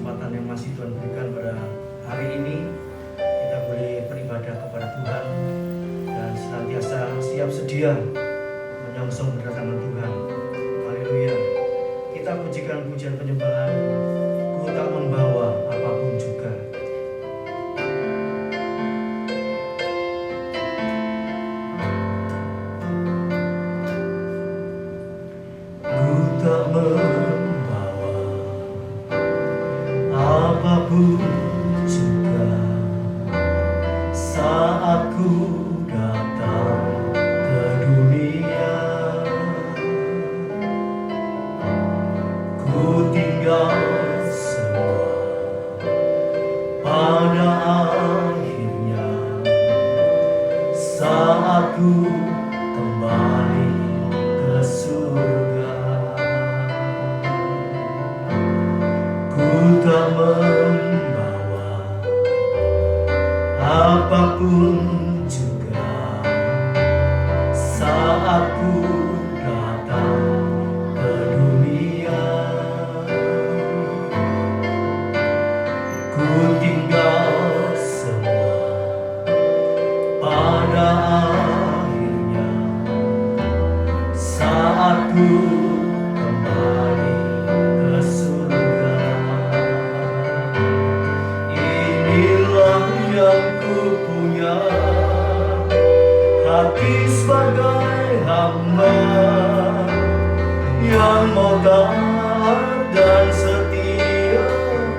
kesempatan yang masih Tuhan berikan pada hari ini, kita boleh beribadah kepada Tuhan dan senantiasa siap sedia menyongsong kedatangan Tuhan. Haleluya. Kita pujikan pujian penyembahan, Ku tak membawa apapun juga. Ku tak membawa apapun juga saat ku datang ke dunia. Ku tinggal semua pada akhirnya saat ku kembali ke surga. Ku tak membawa apapun juga saat ku datang ke dunia. Ku tinggal semua pada akhirnya saat ku kembali ke surga. Inilah yang ku punya, hati sebagai hamba yang mau taat dan setia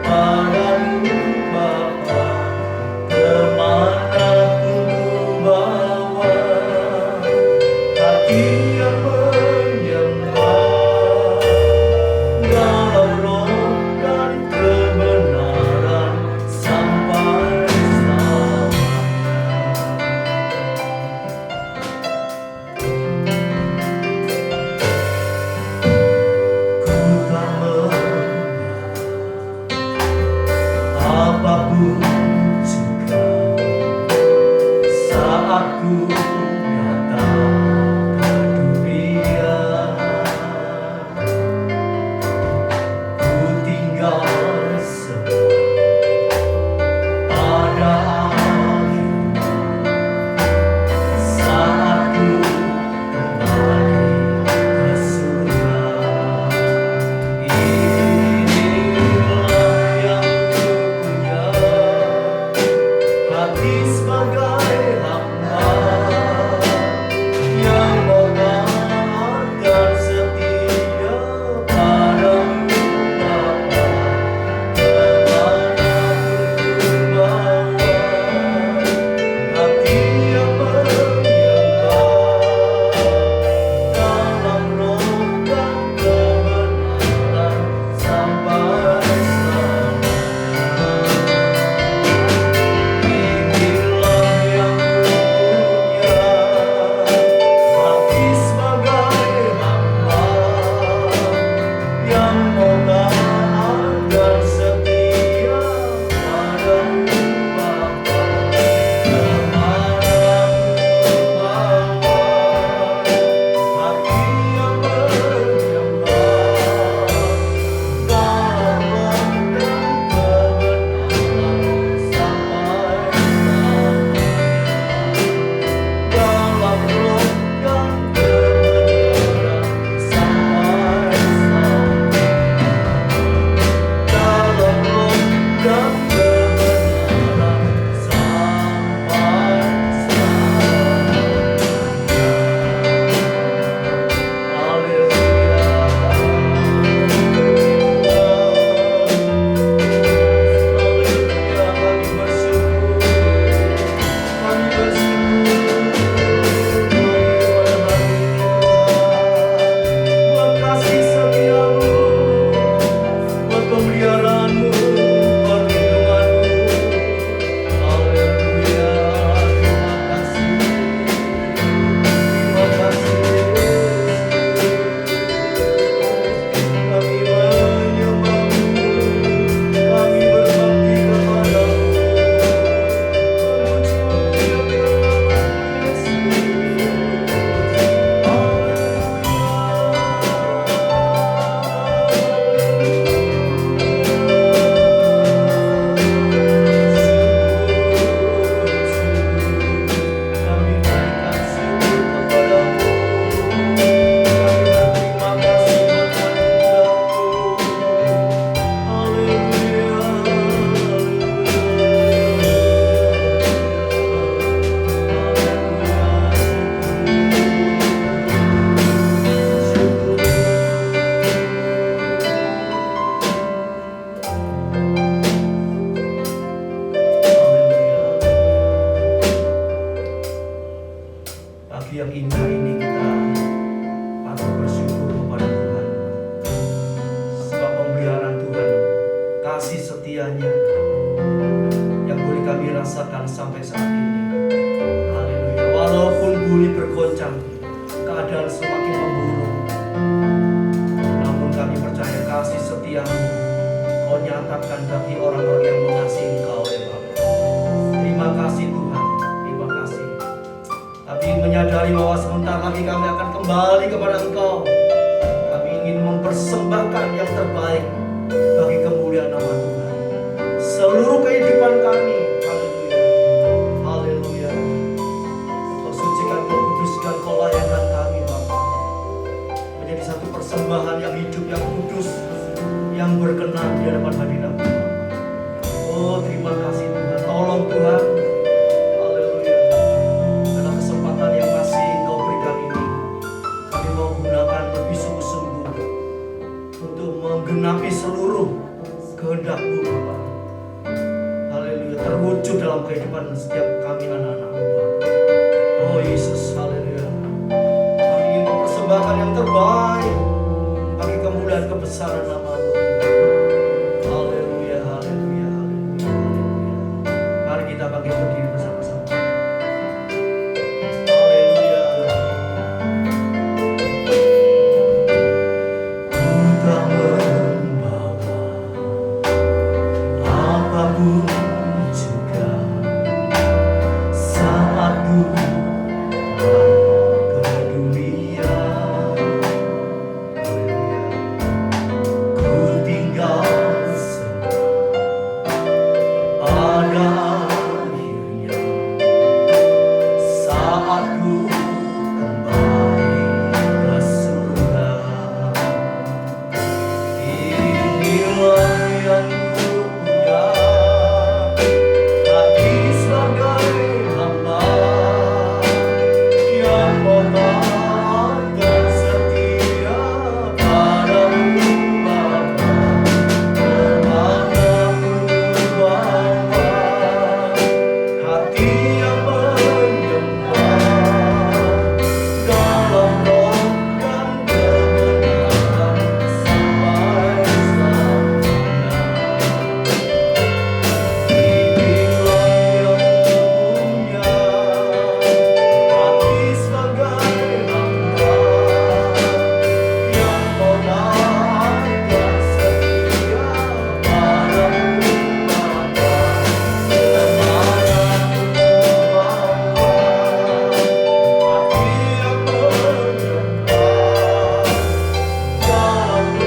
padamu Bapa. Kemanapun ku bawa, hati yang menyembah dalam roh dan kebenaran sampai selamanya. Ku tak membawa apapun juga saat ku datang ke dunia. Ku tinggal semua pada akhirnya saat ku kembali ke surga. Inilah yang ku punya, hati sebagai hamba yang mau taat dan setia padamu Bapa. Kemanapun ku bawa, hati yang menyembah dalam roh dan kebenaran sampai selamanya. Inilah pagi yang indah ini kita patut bersyukur kepada Tuhan. Sebab pemeliharaan Tuhan, kasih setianya yang boleh kami rasakan sampai saat ini. Haleluya. Walaupun bumi bergoncang, keadaan semakin memburuk, namun kami percaya kasih setiamu Kau nyatakan bagi orang-orang yang mengasihi Engkau ya Bapa. Terima kasih Tuhan, terima kasih. Tapi menyadari bahwa sebentar lagi kami akan kembali kepada Engkau. Kami ingin mempersembahkan yang terbaik bagi kemuliaan nama Tuhan. Seluruh kehidupan kami, haleluya, haleluya. Kau sucikan, Kau kuduskan, Kau layankan kami Bapa, menjadi satu persembahan yang hidup, yang kudus, yang berkenan di hadapan hadirat-Mu. Oh, terima kasih Tuhan. Tolong Tuhan, haleluya, karena kesempatan yang masih Engkau berikan ini, kami mau gunakan lebih sungguh-sungguh untuk menggenapi seluruh kehendak-Mu Bapa. Haleluya, terwujud dalam kehidupan setiap kami anak-anak-Mu Bapa. Oh Yesus, haleluya, kami ingin mempersembahkan yang terbaik bagi kemuliaan kebesaran nama-Mu. Haleluya, haleluya, haleluya, haleluya. Mari kita bangkit berdiri bersama-sama. Haleluya. Ku tak membawa apapun juga saat ku ke dunia. Ku tinggal pada akhirnya saat ku kembali ke surga. Inilah yang ku punya, hati sebagai hamba yang hormat dan setia padamu Bapa. Kemanapun ku bawa, hati yang menyembah dalam roh dan kebenaran sampai selamanya. Inilah yang punya, hati sebagai hamba yang hormat dan setia padamu Bapa. Kemanapun ku bawa, hati yang menyembah dalam roh dan kebenaran sampai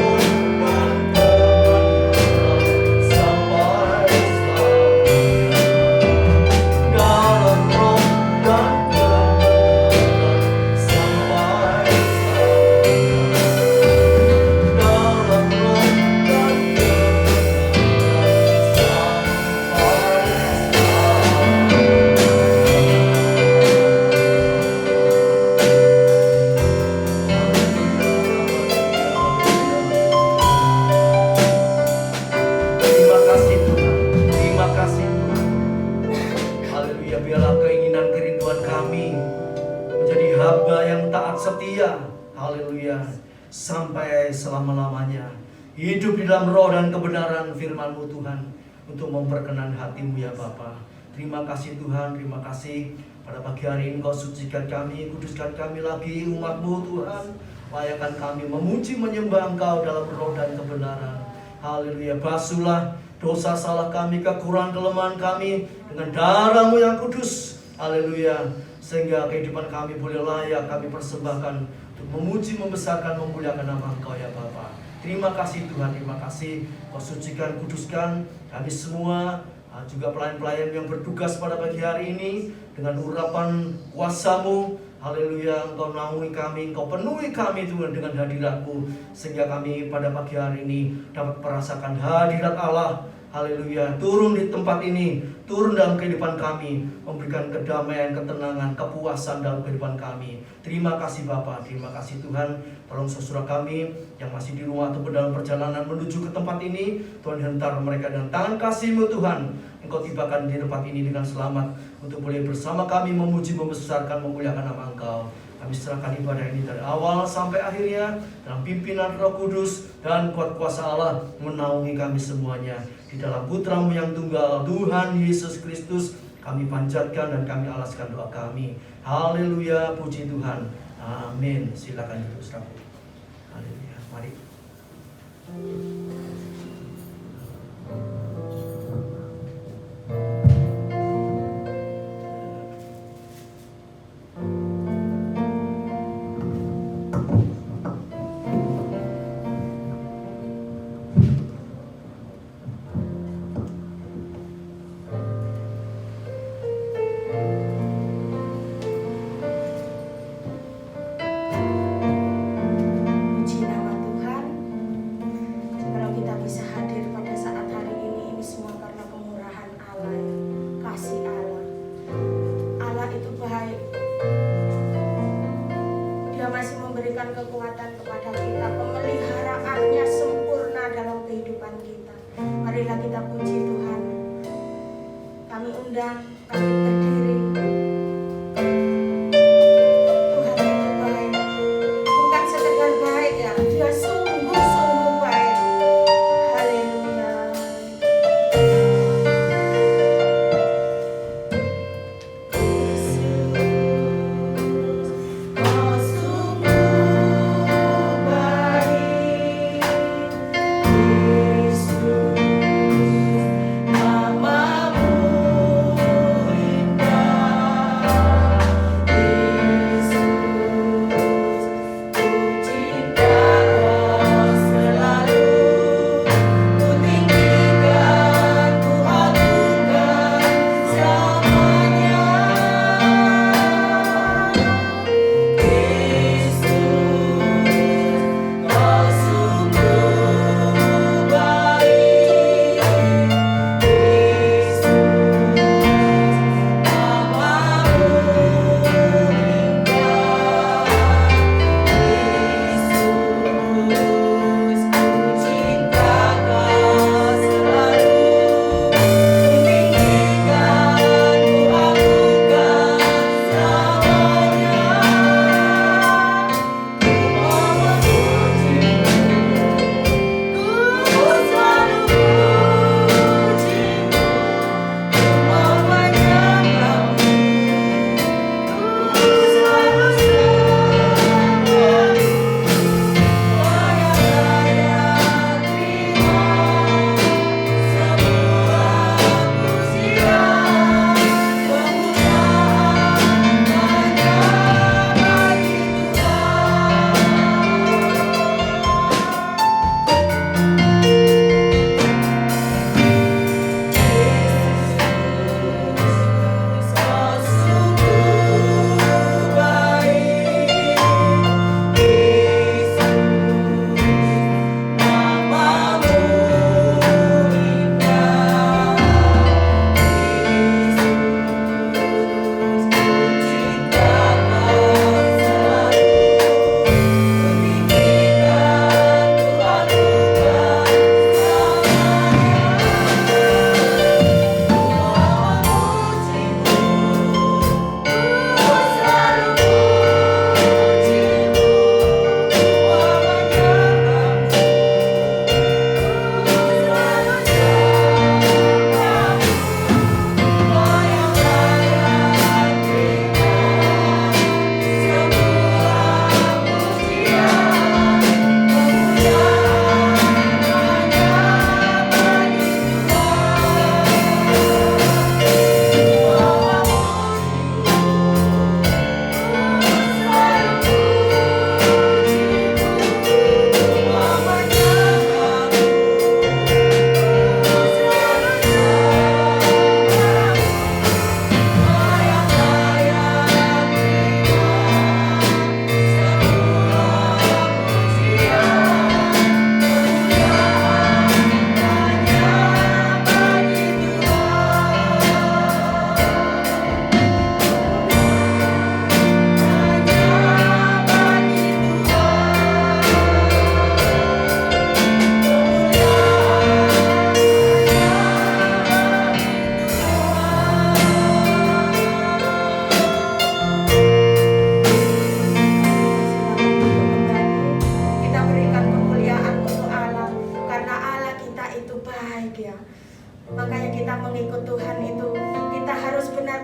selamanya. Dalam roh dan kebenaran sampai selamanya. Dalam roh dan Terima kasih Tuhan, terima kasih Tuhan. Haleluya, biarlah keinginan kerinduan kami menjadi hamba yang taat setia, haleluya, sampai selama-lamanya. Hidup di dalam roh dan kebenaran firman-Mu Tuhan, untuk memperkenan hati-Mu ya Bapa. Terima kasih Tuhan, terima kasih. Pada pagi hari ini Kau sucikan kami, kuduskan kami lagi umat-Mu Tuhan. Layakkan kami memuji menyembah Engkau dalam roh dan kebenaran. Haleluya, basuhlah dosa salah kami, kekurangan kelemahan kami dengan darah-Mu yang kudus. Haleluya, sehingga kehidupan kami boleh layak kami persembahkan untuk memuji, membesarkan, memuliakan nama Engkau ya Bapa. Terima kasih Tuhan, terima kasih. Kau sucikan, kuduskan kami semua, juga pelayan-pelayan yang bertugas pada pagi hari ini dengan urapan kuasa-Mu. Haleluya, Engkau naungi kami, Engkau penuhi kami Tuhan dengan hadirat-Mu, sehingga kami pada pagi hari ini dapat merasakan hadirat Allah. Haleluya, turun di tempat ini, turun dalam kehidupan kami, memberikan kedamaian, ketenangan, kepuasan dalam kehidupan kami. Terima kasih Bapa, terima kasih Tuhan. Tolong saudara kami yang masih di rumah ataupun dalam perjalanan menuju ke tempat ini, Tuhan hentar mereka dengan tangan kasih-Mu Tuhan. Engkau tibakan di tempat ini dengan selamat untuk boleh bersama kami memuji, membesarkan, memuliakan nama Engkau. Kami serahkan ibadah ini dari awal sampai akhirnya dalam pimpinan Roh Kudus dan kuat kuasa Allah menaungi kami semuanya. Di dalam Putra-Mu yang tunggal, Tuhan Yesus Kristus, kami panjatkan dan kami alaskan doa kami. Haleluya, puji Tuhan. Amin. Silakan duduk saudara. Haleluya. Mari. Kekuatan kepada kita, pemeliharaannya sempurna dalam kehidupan kita. Marilah kita puji Tuhan. Kami undang, kami berdiri. Tuhan itu baik, bukan sekedar baik ya, Dia sungguh-sungguh baik. Haleluya. Yesus, namamu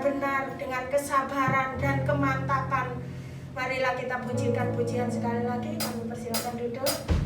benar dengan kesabaran dan kemantapan. Marilah kita pujikan pujian sekali lagi. Kami persilakan duduk.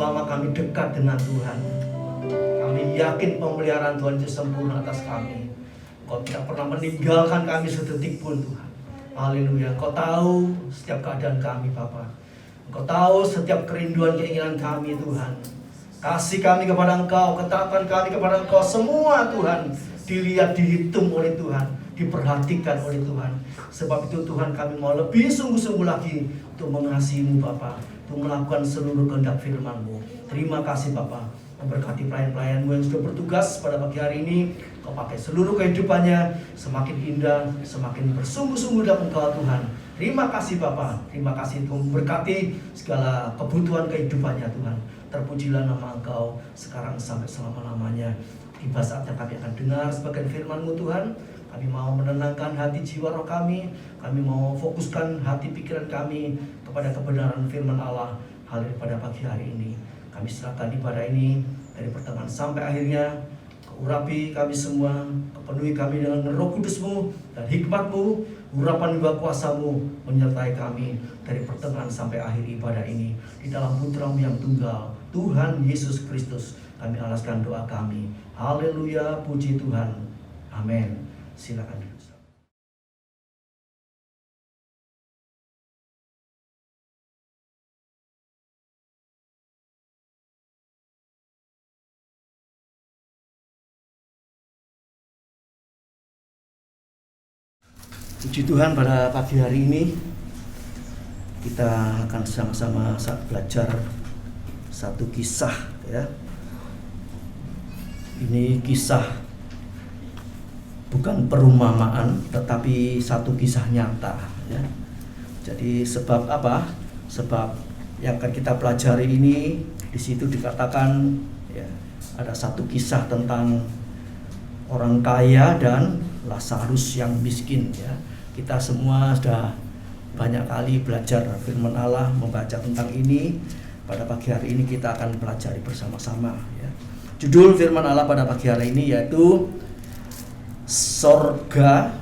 selama kami dekat dengan Tuhan. Kami yakin pemeliharaan Tuhan itu sempurna atas kami. Engkau tidak pernah meninggalkan kami sedetik pun Tuhan. Haleluya. Engkau tahu setiap keadaan kami Bapa. Engkau tahu setiap kerinduan keinginan kami Tuhan. Kasih kami kepada Engkau, ketaatan kami kepada Engkau, semua Tuhan dilihat, dihitung oleh Tuhan, diperhatikan oleh Tuhan. Sebab itu Tuhan, kami mau lebih sungguh-sungguh lagi untuk mengasihi-Mu Bapa, untuk melakukan seluruh kehendak firman-Mu. Terima kasih Bapa. Memberkati pelayan-pelayan-Mu yang sudah bertugas pada pagi hari ini. Kau pakai seluruh kehidupannya semakin indah, semakin bersungguh-sungguh dalam Engkau Tuhan. Terima kasih Bapa. Terima kasih Engkau memberkati segala kebutuhan kehidupannya Tuhan. Terpujilah nama Engkau sekarang sampai selama-lamanya. Tiba saatnya kami akan dengar sebagian firman-Mu Tuhan. Kami mau menenangkan hati jiwa roh kami. Kami mau fokuskan hati pikiran kami kepada kebenaran firman Allah. Hal pada pagi hari ini kami serahkan ibadah ini dari pertengahan sampai akhirnya. Urapi kami semua, kepenuhi kami dengan Roh Kudus-Mu dan hikmat-Mu, urapan juga kuasa-Mu menyertai kami dari pertengahan sampai akhir ibadah ini. Di dalam Putra-Mu yang tunggal, Tuhan Yesus Kristus, kami alaskan doa kami. Haleluya, puji Tuhan. Amin. Silakan. Puji Tuhan, pada pagi hari ini kita akan sama-sama belajar satu kisah ya. Ini kisah bukan perumpamaan tetapi satu kisah nyata ya. Jadi sebab apa? Sebab yang akan kita pelajari ini di situ dikatakan ya, ada satu kisah tentang orang kaya dan Lazarus yang miskin ya. Kita semua sudah banyak kali belajar firman Allah, membaca tentang ini. Pada pagi hari ini kita akan pelajari bersama-sama ya. Judul firman Allah pada pagi hari ini yaitu sorga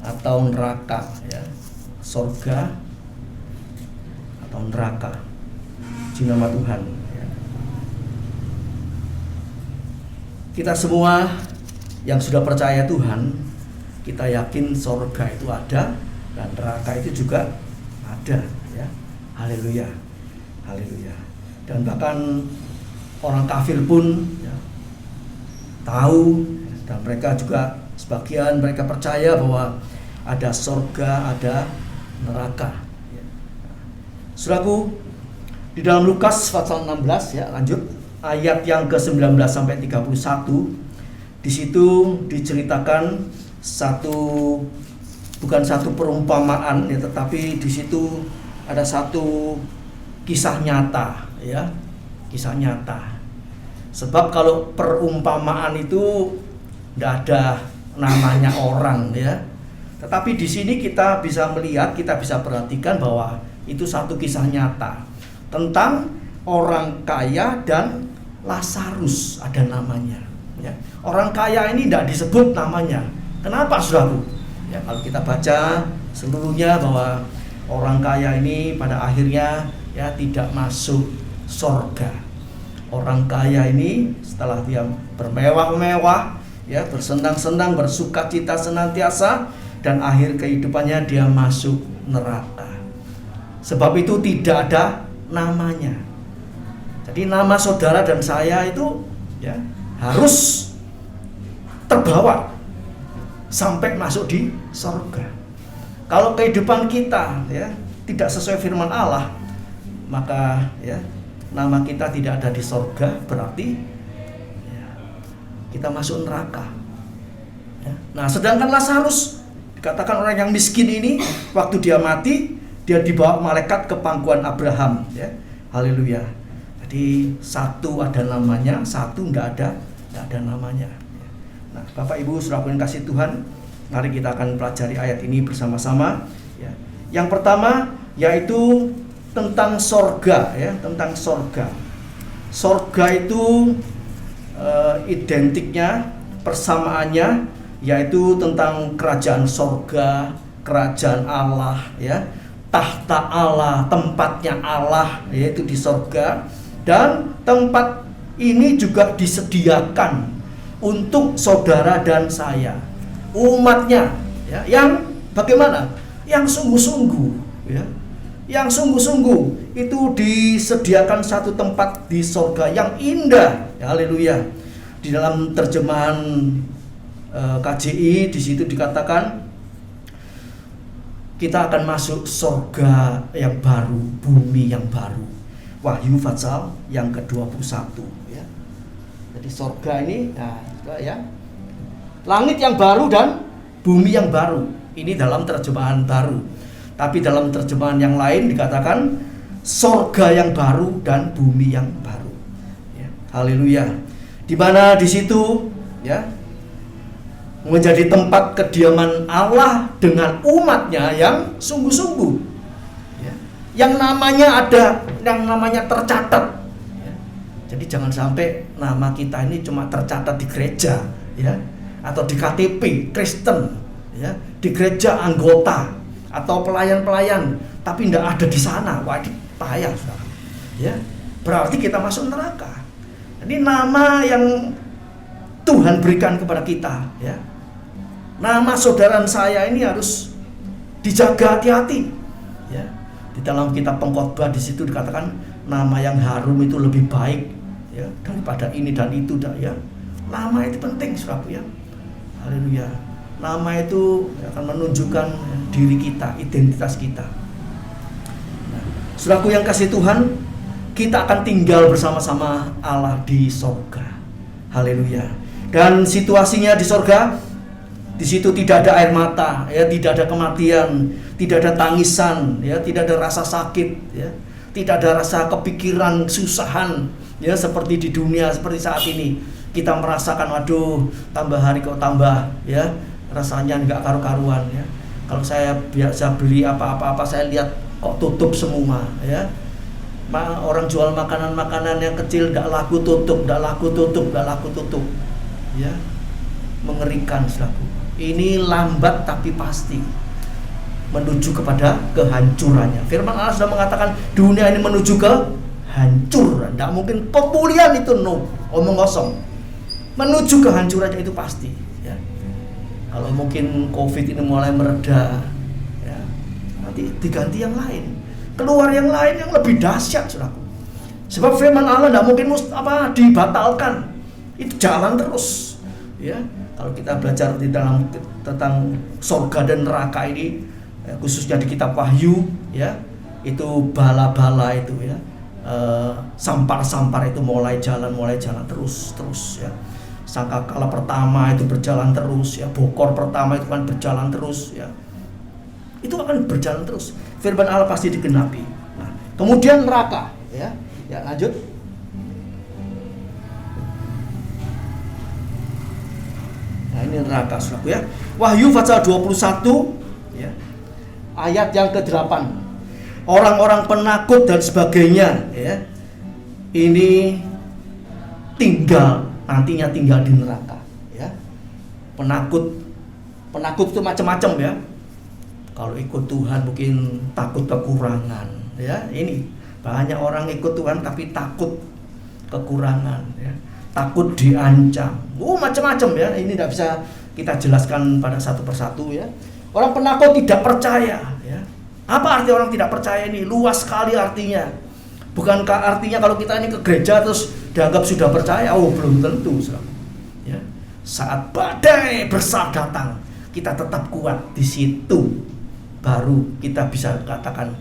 atau neraka ya. Sorga atau neraka. Puji nama Tuhan ya. Kita semua yang sudah percaya Tuhan, kita yakin sorga itu ada dan neraka itu juga ada ya. Haleluya. Haleluya. Dan bahkan orang kafir pun ya, tahu, dan mereka juga sebagian mereka percaya bahwa ada sorga, ada neraka ya. Saudaraku, di dalam Lukas pasal 16 ya, lanjut ayat yang ke-19 sampai 31. Di situ diceritakan bukan satu perumpamaan ya, tetapi di situ ada satu kisah nyata ya, kisah nyata. Sebab kalau perumpamaan itu tidak ada namanya orang ya, tetapi di sini kita bisa melihat, kita bisa perhatikan bahwa itu satu kisah nyata tentang orang kaya dan Lazarus, ada namanya ya. Orang kaya ini tidak disebut namanya. Kenapa saudaraku? Ya, kalau kita baca seluruhnya bahwa orang kaya ini pada akhirnya ya tidak masuk sorga. Orang kaya ini setelah dia bermewah-mewah ya, bersenang-senang, bersukacita senantiasa, dan akhir kehidupannya dia masuk neraka. Sebab itu tidak ada namanya. Jadi nama saudara dan saya itu ya harus terbawa sampai masuk di surga. Kalau kehidupan kita ya tidak sesuai firman Allah, maka ya nama kita tidak ada di surga, berarti ya, kita masuk neraka ya. Nah, sedangkan Lazarus dikatakan orang yang miskin ini, waktu dia mati, dia dibawa malaikat ke pangkuan Abraham ya. Haleluya. Jadi satu ada namanya, satu tidak ada namanya. Nah, Bapak Ibu saudara yang kasih Tuhan, mari kita akan pelajari ayat ini bersama-sama ya. Yang pertama yaitu tentang sorga ya, tentang sorga. Sorga itu identiknya, persamaannya yaitu tentang kerajaan sorga, kerajaan Allah ya, tahta Allah, tempatnya Allah yaitu di sorga. Dan tempat ini juga disediakan untuk saudara dan saya, umatnya, ya, yang bagaimana? Yang sungguh-sungguh, ya, yang sungguh-sungguh itu disediakan satu tempat di sorga yang indah. Haleluya. Di dalam terjemahan KJI di situ dikatakan kita akan masuk sorga yang baru, bumi yang baru. Wahyu pasal yang ke-21, ya. Jadi sorga ini, nah, ya, langit yang baru dan bumi yang baru. Ini dalam terjemahan baru. Tapi dalam terjemahan yang lain dikatakan sorga yang baru dan bumi yang baru. Ya. Haleluya. Di mana di situ, ya, menjadi tempat kediaman Allah dengan umatnya yang sungguh-sungguh, ya, yang namanya ada, yang namanya tercatat, ya. Jadi jangan sampai nama kita ini cuma tercatat di gereja, ya, atau di KTP Kristen, ya, di gereja anggota atau pelayan-pelayan, tapi tidak ada di sana. Wah, ini bahaya, saudara. Ya, berarti kita masuk neraka. Ini nama yang Tuhan berikan kepada kita, ya. Nama saudara saya ini harus dijaga hati-hati, ya. Di dalam kitab Pengkhotbah di situ dikatakan nama yang harum itu lebih baik, ya, daripada ini dan itu, ya. Nama itu penting, saudaraku, ya. Haleluya. Nama itu akan menunjukkan diri kita, identitas kita. Nah, saudaraku yang kasih Tuhan, kita akan tinggal bersama-sama Allah di sorga. Haleluya. Dan situasinya di sorga, di situ tidak ada air mata, ya, tidak ada kematian, tidak ada tangisan, ya, tidak ada rasa sakit, ya, tidak ada rasa kepikiran, kesusahan, ya, seperti di dunia, seperti saat ini kita merasakan, waduh, tambah hari kok tambah, ya, rasanya nggak karu-karuan, ya. Kalau saya biasa beli apa-apa saya lihat kok tutup semua, ya. Orang jual makanan-makanan yang kecil nggak laku tutup, ya. Mengerikan, saudaraku. Ini lambat tapi pasti menuju kepada kehancurannya. Firman Allah sudah mengatakan dunia ini menuju ke hancur. Tidak mungkin pemulihan itu, no, omong kosong. Menuju kehancurannya itu pasti, ya. Kalau mungkin COVID ini mulai mereda, ya, nanti diganti yang lain, keluar yang lain yang lebih dahsyat, saudaraku. Sebab firman Allah tidak mungkin dibatalkan. Itu jalan terus, ya. Kalau kita belajar di dalam tentang surga dan neraka ini, ya, khususnya di kitab Wahyu, ya, itu bala-bala itu, ya, sampar-sampar itu mulai jalan terus, ya. Sangkakala pertama itu berjalan terus, ya. Bokor pertama itu kan berjalan terus, ya. Itu akan berjalan terus. Firman Allah pasti digenapi. Nah, kemudian neraka, ya. Ya, lanjut. Nah, ini neraka, saudaraku, ya. Wahyu pasal 21, ya, ayat yang ke-8. Orang-orang penakut dan sebagainya, ya, ini nantinya tinggal di neraka, ya. Penakut itu macam-macam, ya. Kalau ikut Tuhan mungkin takut kekurangan, ya. Ini banyak orang ikut Tuhan tapi takut kekurangan, ya. Takut diancam, macam-macam, ya. Ini tidak bisa kita jelaskan pada satu persatu, ya. Orang penakut tidak percaya, ya. Apa arti orang tidak percaya ini? Luas sekali artinya. Bukankah artinya kalau kita ini ke gereja terus dianggap sudah percaya? Oh, belum tentu, saudara. Ya. Saat badai besar datang, kita tetap kuat di situ. Baru kita bisa katakan,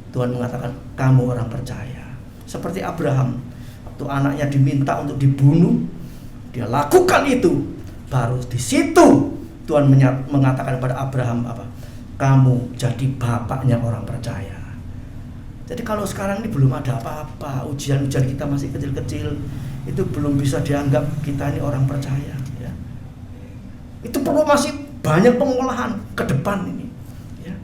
Tuhan mengatakan kamu orang percaya. Seperti Abraham, waktu anaknya diminta untuk dibunuh, dia lakukan itu. Baru di situ Tuhan mengatakan kepada Abraham apa? Kamu jadi bapaknya orang percaya. Jadi kalau sekarang ini belum ada apa-apa, ujian-ujian kita masih kecil-kecil, itu belum bisa dianggap kita ini orang percaya, ya. Itu perlu masih banyak pengolahan ke depan ini, ya.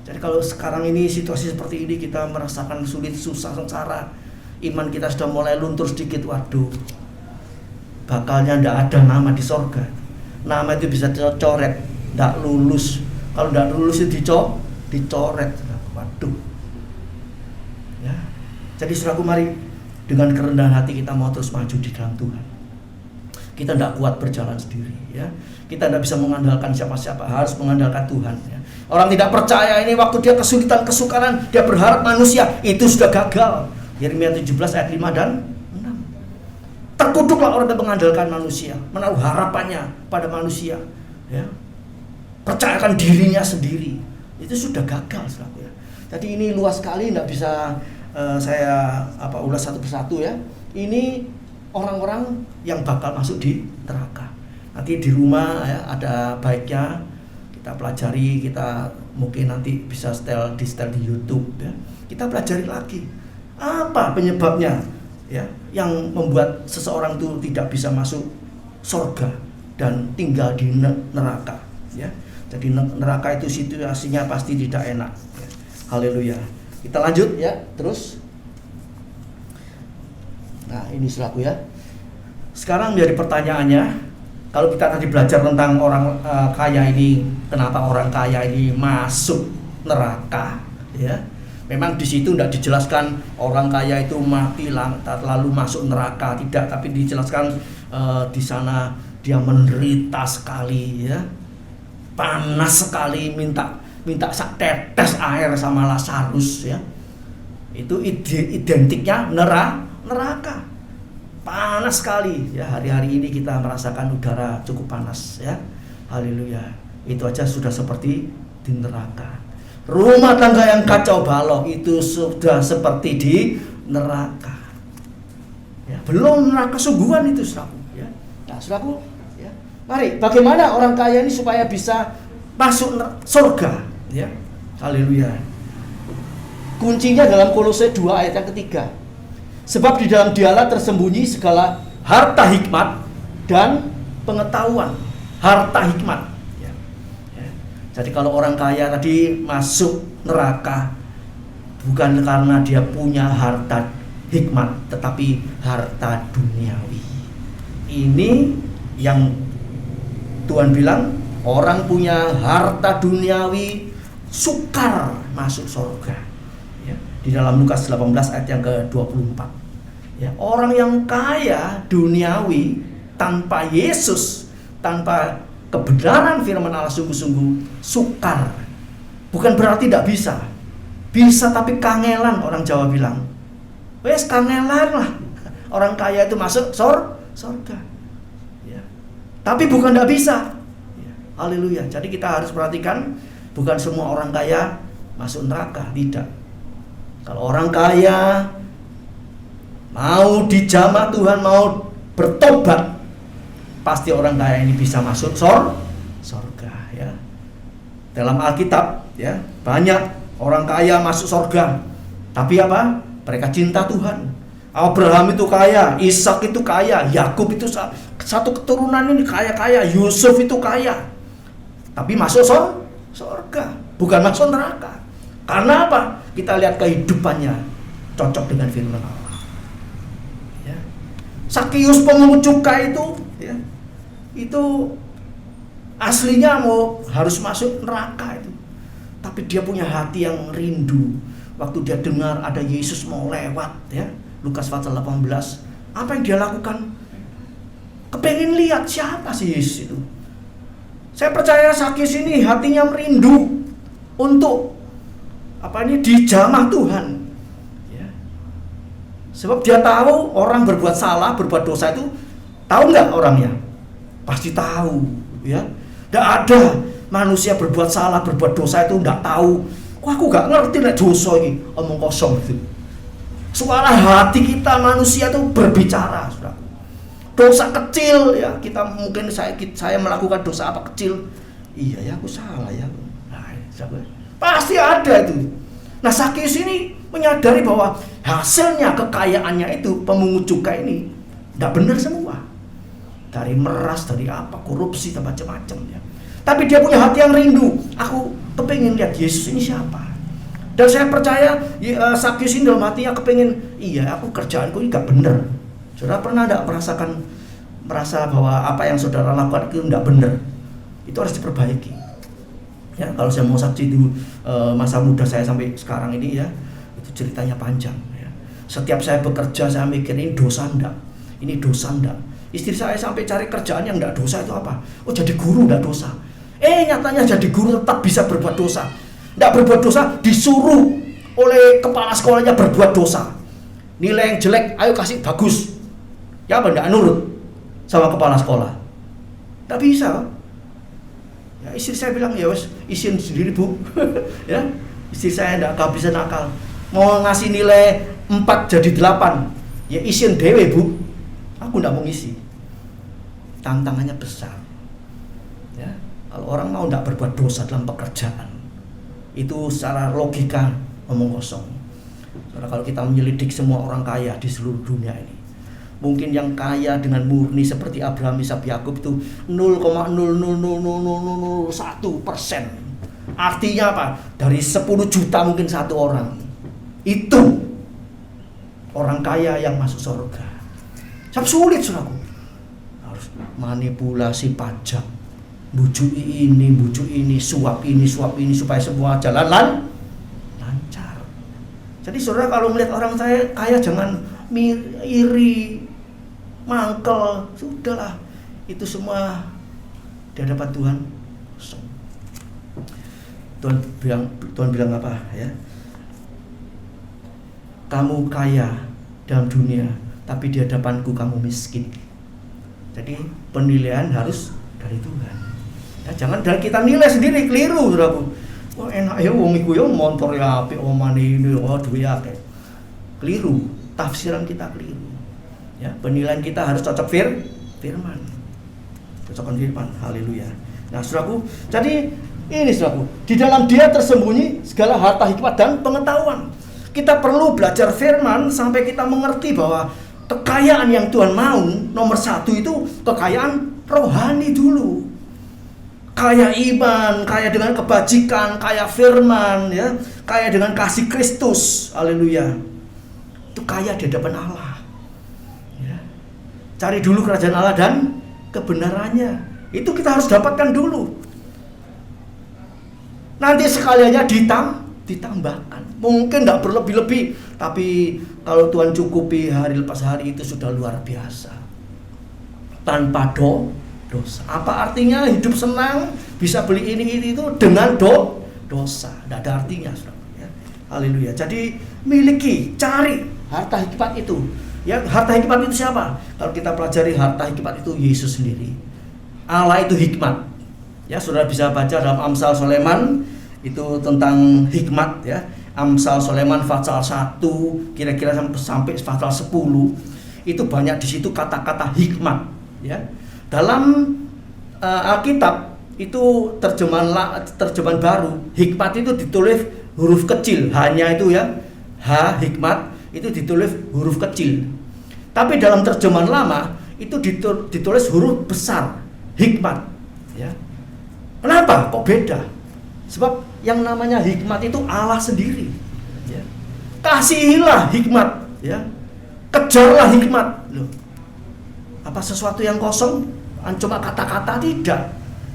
Jadi kalau sekarang ini situasi seperti ini kita merasakan sulit, susah, sengsara, iman kita sudah mulai luntur sedikit, waduh, bakalnya tidak ada nama di sorga. Nama itu bisa dicoret, tidak lulus. Kalau tidak lulus itu dicoret, waduh. Ya. Jadi saudaraku, mari dengan kerendahan hati kita mau terus maju di dalam Tuhan. Kita tidak kuat berjalan sendiri, ya. Kita tidak bisa mengandalkan siapa-siapa, harus mengandalkan Tuhan, ya. Orang tidak percaya ini waktu dia kesulitan, kesukaran, dia berharap manusia, itu sudah gagal. Yeremia 17 ayat 5 dan 6. Terkutuklah orang yang mengandalkan manusia, menaruh harapannya pada manusia, ya. Percayakan dirinya sendiri, itu sudah gagal, saudaraku, ya. Jadi ini luas sekali, tidak bisa saya ulas satu persatu, ya. Ini orang-orang yang bakal masuk di neraka. Nanti di rumah, ya, ada baiknya kita pelajari, kita mungkin nanti bisa di setel di YouTube, ya. Kita pelajari lagi apa penyebabnya, ya, yang membuat seseorang itu tidak bisa masuk surga dan tinggal di neraka, ya. Jadi neraka itu situasinya pasti tidak enak, ya. Haleluya. Kita lanjut, ya, terus. Nah, ini selaku, ya. Sekarang menjadi pertanyaannya, kalau kita tadi belajar tentang orang kaya ini, kenapa orang kaya ini masuk neraka, ya. Memang di situ tidak dijelaskan orang kaya itu mati lalu masuk neraka, tidak, tapi dijelaskan di sana dia menderita sekali, ya. Panas sekali, minta sak tetes air sama Lazarus, ya. Itu identiknya neraka. Panas sekali, ya. Hari-hari ini kita merasakan udara cukup panas, ya. Haleluya. Itu aja sudah seperti di neraka. Rumah tangga yang kacau balau itu sudah seperti di neraka, ya. Belum neraka sungguhan itu, saudaraku, ya. Nah, saudaraku, ya. Mari, bagaimana orang kaya ini supaya bisa masuk surga, ya. Haleluya. Kuncinya dalam Kolose 2 ayat yang ketiga. Sebab di dalam dialah tersembunyi segala harta hikmat dan pengetahuan. Harta hikmat, ya. Ya. Jadi kalau orang kaya tadi masuk neraka bukan karena dia punya harta hikmat, tetapi harta duniawi. Ini yang Tuhan bilang, orang punya harta duniawi sukar masuk surga, ya. Di dalam Lukas 18 ayat yang ke-24. Ya, orang yang kaya duniawi tanpa Yesus, tanpa kebenaran firman Allah sungguh-sungguh sukar. Bukan berarti tidak bisa. Bisa tapi kangelan, orang Jawa bilang. Wes kangelan lah. Orang kaya itu masuk surga. Ya. Tapi bukan tidak bisa. Ya. Haleluya. Jadi kita harus perhatikan, bukan semua orang kaya masuk neraka, tidak. Kalau orang kaya mau dijamah Tuhan, mau bertobat, pasti orang kaya ini bisa masuk surga, ya. Dalam Alkitab, ya, banyak orang kaya masuk surga. Tapi apa? Mereka cinta Tuhan. Abraham itu kaya, Ishak itu kaya, Yakub itu satu keturunan ini kaya-kaya, Yusuf itu kaya. Tapi masuk surga, bukan masuk neraka. Karena apa? Kita lihat kehidupannya cocok dengan firman Allah. Sakius pemungut cukai itu, ya, itu aslinya harus masuk neraka itu, tapi dia punya hati yang rindu. Waktu dia dengar ada Yesus mau lewat, ya, Lukas 18, apa yang dia lakukan? Kepengen lihat siapa sih Yesus itu. Saya percaya Sakius ini hatinya merindu untuk dijamah Tuhan. Sebab dia tahu orang berbuat salah, berbuat dosa itu, tahu nggak orangnya? Pasti tahu, ya. Tidak ada manusia berbuat salah, berbuat dosa itu nggak tahu. Wah, aku nggak ngerti lah dosa ini, omong kosong itu. Suara hati kita manusia itu berbicara, saudara. Dosa kecil, ya, kita mungkin saya melakukan dosa apa kecil, iya ya aku salah ya. Nah, pasti ada itu. Nah, Sakius ini menyadari bahwa hasilnya kekayaannya itu, pemungut cukai ini tidak benar semua. Dari meras, dari apa, korupsi dan macam-macam, ya. Tapi dia punya hati yang rindu. Aku kepingin lihat Yesus ini siapa. Dan saya percaya Sakius ini dalam hatinya kepingin, iya aku kerjaanku ini gak benar. Saudara pernah tidak merasa bahwa apa yang saudara lakukan itu tidak benar? Itu harus diperbaiki. Ya, kalau saya mau saksi itu masa muda saya sampai sekarang ini, ya, itu ceritanya panjang, ya. Setiap saya bekerja saya mikir ini dosa enggak? Ini dosa enggak? Istri saya sampai cari kerjaan yang enggak dosa itu apa? Oh jadi guru enggak dosa. Nyatanya jadi guru tetap bisa berbuat dosa. Enggak berbuat dosa disuruh oleh kepala sekolahnya berbuat dosa. Nilai yang jelek ayo kasih bagus. Ya apa enggak nurut sama kepala sekolah? Enggak bisa. Ya istri saya bilang ya wes isin sendiri bu. Ya istri saya enggak bisa nakal. Mau ngasih nilai 4 jadi 8. Ya isin dewe bu. Aku enggak mau ngisi. Tantangannya besar. Ya, kalau orang mau enggak berbuat dosa dalam pekerjaan, itu secara logika ngomong kosong. Karena kalau kita menyelidik semua orang kaya di seluruh dunia ini, mungkin yang kaya dengan murni seperti Abraham, Ishak, Yakub itu 0,00001%. Artinya apa? Dari 10 juta mungkin 1 orang. Itu orang kaya yang masuk surga. Sangat sulit saudaraku. Harus manipulasi pajak, bujuk ini, suap ini supaya semua jalan lancar. Jadi saudara kalau melihat orang saya kaya jangan iri, mangkel, sudahlah. Itu semua di hadapan Tuhan kosong. Tuhan bilang apa ya? Kamu kaya dalam dunia, tapi di hadapanku kamu miskin. Jadi penilaian harus dari Tuhan. Ya, jangan dari kita nilai sendiri, keliru saudaraku. Wah enak ya wong iku ya motor ya apik omane ini duwe akeh. Keliru, tafsiran kita keliru. Ya, penilaian kita harus cocok firman. Cocokkan firman. Haleluya. Nah, saudaraku, jadi ini saudaraku, di dalam Dia tersembunyi segala harta hikmat dan pengetahuan. Kita perlu belajar firman sampai kita mengerti bahwa kekayaan yang Tuhan mau nomor 1 itu kekayaan rohani dulu. Kaya iman, kaya dengan kebajikan, kaya firman, ya, kaya dengan kasih Kristus. Haleluya. Itu kaya di hadapan Allah. Ya. Cari dulu kerajaan Allah dan kebenarannya. Itu kita harus dapatkan dulu. Nanti sekaliannya ditambahkan. Mungkin tidak berlebih-lebih, tapi kalau Tuhan cukupi hari lepas hari itu sudah luar biasa. Tanpa dosa. Apa artinya hidup senang, bisa beli ini itu dengan dosa? Tidak ada artinya, saudara. Ya. Haleluya. Jadi miliki, cari harta hikmat itu. Ya, harta hikmat itu siapa? Kalau kita pelajari harta hikmat itu Yesus sendiri. Allah itu hikmat. Ya, saudara bisa baca dalam Amsal Sulaiman itu tentang hikmat ya. Amsal Sulaiman pasal 1 kira-kira sampai pasal 10 itu banyak di situ kata-kata hikmat ya. Dalam Alkitab itu terjemahan baru, hikmat itu ditulis huruf kecil, hanya itu ya. Hikmat itu ditulis huruf kecil. Tapi dalam terjemahan lama itu ditulis huruf besar, hikmat ya. Kenapa kok beda? Sebab yang namanya hikmat itu Allah sendiri ya. Kasihilah hikmat ya. Kejarlah hikmat. Loh. Apa sesuatu yang kosong cuma kata-kata? Tidak.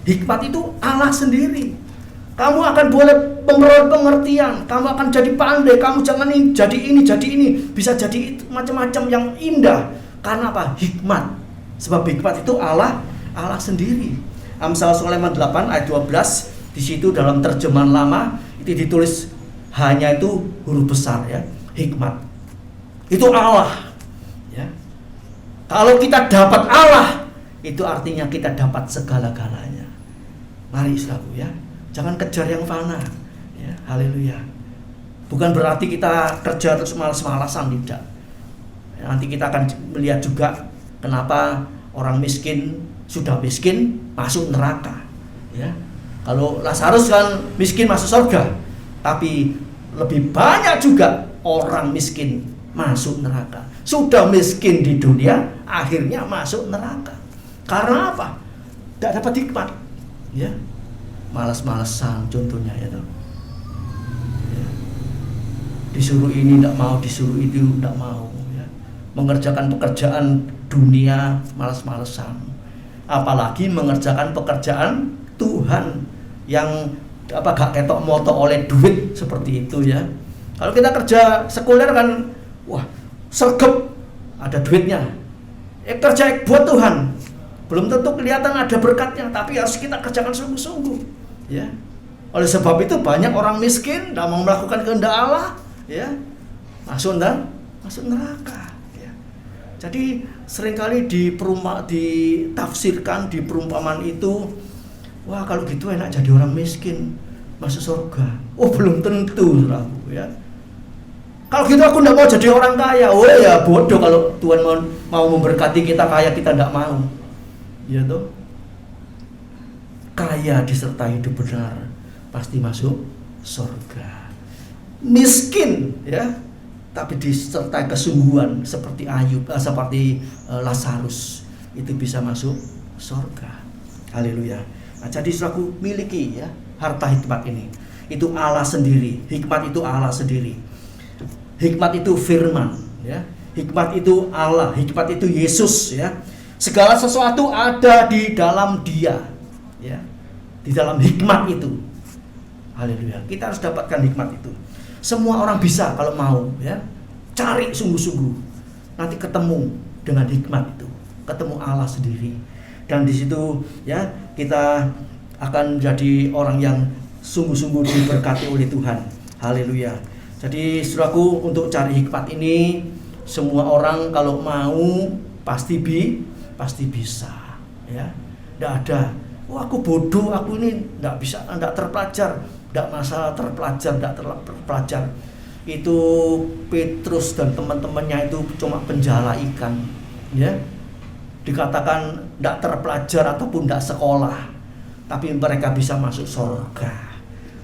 Hikmat itu Allah sendiri. Kamu akan boleh memperoleh pengertian, kamu akan jadi pandai, kamu jangan jadi ini, bisa jadi itu, macam-macam yang indah. Karena apa? Hikmat. Sebab hikmat itu Allah sendiri. Amsal Sulaiman 8 ayat 12. Di situ dalam terjemahan lama itu ditulis hanya itu huruf besar ya, hikmat. Itu Allah ya. Kalau kita dapat Allah, itu artinya kita dapat segala-galanya. Mari saudaraku ya, jangan kejar yang fana ya. Haleluya. Bukan berarti kita kerja terus malas-malasan, tidak. Nanti kita akan melihat juga kenapa orang miskin sudah miskin masuk neraka ya. Kalau Lazarus kan miskin masuk surga, tapi lebih banyak juga orang miskin masuk neraka. Sudah miskin di dunia, akhirnya masuk neraka. Karena apa? Tidak dapat hikmat. Ya, malas-malasan contohnya ya toh. Ya. Disuruh ini tidak mau, disuruh itu tidak mau. Ya. Mengerjakan pekerjaan dunia malas-malasan. Apalagi mengerjakan pekerjaan Tuhan yang gak ketok moto oleh duit seperti itu ya. Kalau kita kerja sekuler kan, wah sergap, ada duitnya. Kerja buat Tuhan. Belum tentu kelihatan ada berkatnya, tapi harus kita kerjakan sungguh-sungguh. Ya. Oleh sebab itu banyak orang miskin tidak mau melakukan kehendak Allah, ya, masuk neraka. Ya. Jadi seringkali ditafsirkan di perumpamaan itu, wah kalau gitu enak jadi orang miskin masuk surga. Oh belum tentu, saudaraku, ya. Kalau gitu aku tidak mau jadi orang kaya. Oh ya bodoh kalau Tuhan mau memberkati kita kaya, kita tidak mau. Ya toh. Kaya disertai hidup benar pasti masuk surga. Miskin, ya, tapi disertai kesungguhan seperti Ayub, seperti Lazarus, itu bisa masuk surga. Haleluya. Nah, jadi saudaraku, miliki ya harta hikmat ini. Itu Allah sendiri. Hikmat itu Allah sendiri. Hikmat itu firman, ya. Hikmat itu Allah, hikmat itu Yesus, ya. Segala sesuatu ada di dalam Dia, ya. Di dalam hikmat itu. Haleluya. Kita harus dapatkan hikmat itu. Semua orang bisa kalau mau, ya. Cari sungguh-sungguh. Nanti ketemu dengan hikmat itu, ketemu Allah sendiri. Dan di situ, ya, kita akan menjadi orang yang sungguh-sungguh diberkati oleh Tuhan. Haleluya. Jadi saudaraku, untuk cari hikmat ini semua orang kalau mau pasti bisa, ya. Tidak ada, aku bodoh, aku ini tidak bisa, tidak terpelajar. Tidak masalah terpelajar, tidak terpelajar. Itu Petrus dan teman-temannya itu cuma penjala ikan, ya. Dikatakan tidak terpelajar ataupun tidak sekolah, tapi mereka bisa masuk surga.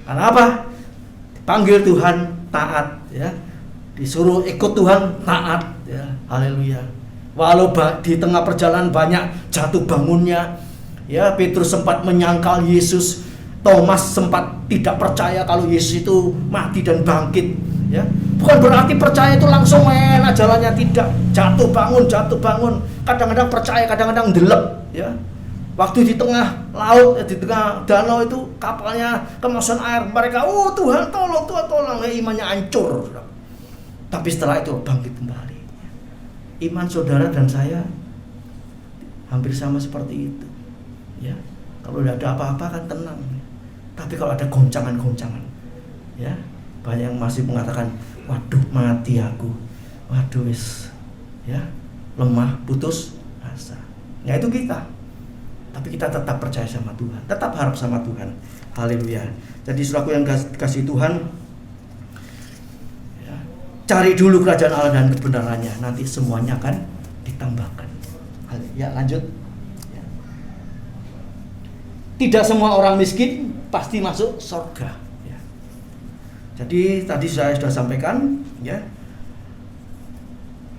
Karena apa? Panggil Tuhan, taat, ya. Disuruh ikut Tuhan, taat, ya. Haleluya. Walau di tengah perjalanan banyak jatuh bangunnya, ya, Petrus sempat menyangkal Yesus, Thomas sempat tidak percaya kalau Yesus itu mati dan bangkit, ya. Bukan berarti percaya itu langsung enak jalannya, tidak. Jatuh bangun. Kadang-kadang percaya, kadang-kadang ndelep, ya. Waktu di tengah laut, di tengah danau itu kapalnya kemasukan air, mereka, oh Tuhan tolong, imannya hancur. Tapi setelah itu bangkit kembali. Iman saudara dan saya hampir sama seperti itu, ya. Kalau tidak ada apa-apa kan tenang, tapi kalau ada goncangan, ya, banyak yang masih mengatakan, waduh mati aku, waduh wis, ya, lemah, putus asa. Ya itu kita, tapi kita tetap percaya sama Tuhan, tetap harap sama Tuhan. Haleluya. Jadi saudaraku yang kasih Tuhan, cari dulu kerajaan Allah dan kebenarannya, nanti semuanya akan ditambahkan. Ya, lanjut. Ya. Tidak semua orang miskin pasti masuk surga. Ya. Jadi tadi saya sudah sampaikan, ya,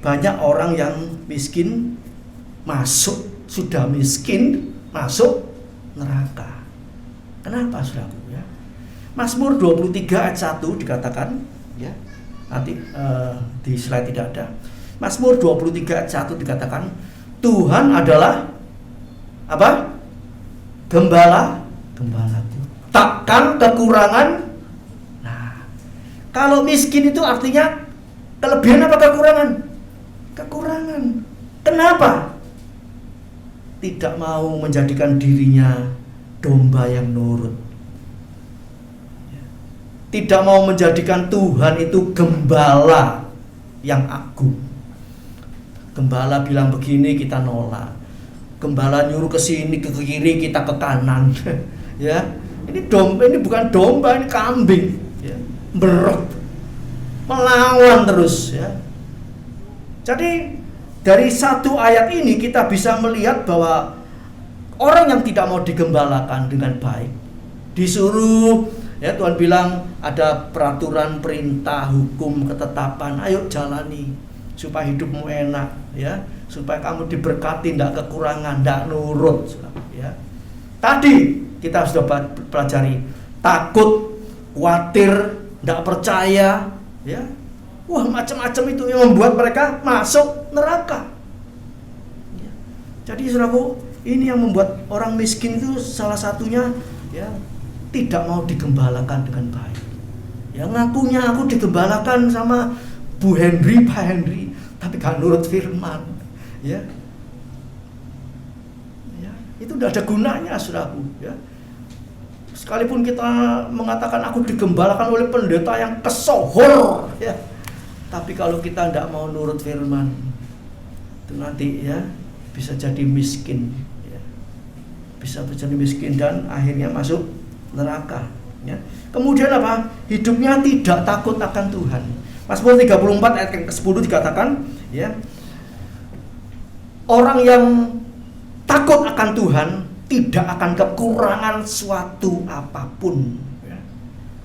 banyak orang yang miskin sudah miskin masuk neraka. Kenapa, saudaraku? Ya. Mazmur 23 ayat 1 dikatakan, ya. Nanti di slide tidak ada. Mazmur 23 ayat 1 dikatakan, Tuhan adalah apa? Gembalaku. Takkan kekurangan. Nah, kalau miskin itu artinya kelebihan apa kekurangan? Kekurangan. Kenapa? Tidak mau menjadikan dirinya domba yang nurut. Tidak mau menjadikan Tuhan itu gembala yang agung. Gembala bilang begini, kita nolak. Gembala nyuruh ke sini, ke kiri, kita ke kanan. Ya, ini bukan domba, ini kambing. Ya, berot, melawan terus. Ya. Jadi dari satu ayat ini kita bisa melihat bahwa orang yang tidak mau digembalakan dengan baik, disuruh, ya, Tuhan bilang ada peraturan, perintah, hukum, ketetapan, ayo jalani supaya hidupmu enak, ya, supaya kamu diberkati, tidak kekurangan, tidak nurut, ya. Tadi kita sudah pelajari takut, khawatir, tidak percaya, ya, wah macam-macam itu yang membuat mereka masuk neraka. Ya. Jadi saudaraku, ini yang membuat orang miskin itu salah satunya, ya, tidak mau digembalakan dengan baik. Ya, ngakunya aku digembalakan sama Bu Henry, Pak Henry, tapi gak nurut firman, ya. Ya, itu tidak ada gunanya, saudaraku, ya. Sekalipun kita mengatakan aku digembalakan oleh pendeta yang kesohor, ya. Tapi kalau kita tidak mau nurut firman, itu nanti ya bisa jadi miskin, ya. Bisa jadi miskin dan akhirnya masuk neraka, ya. Kemudian apa? Hidupnya tidak takut akan Tuhan. Mazmur 34 ayat ke-10 dikatakan, ya, orang yang takut akan Tuhan tidak akan kekurangan suatu apapun, ya.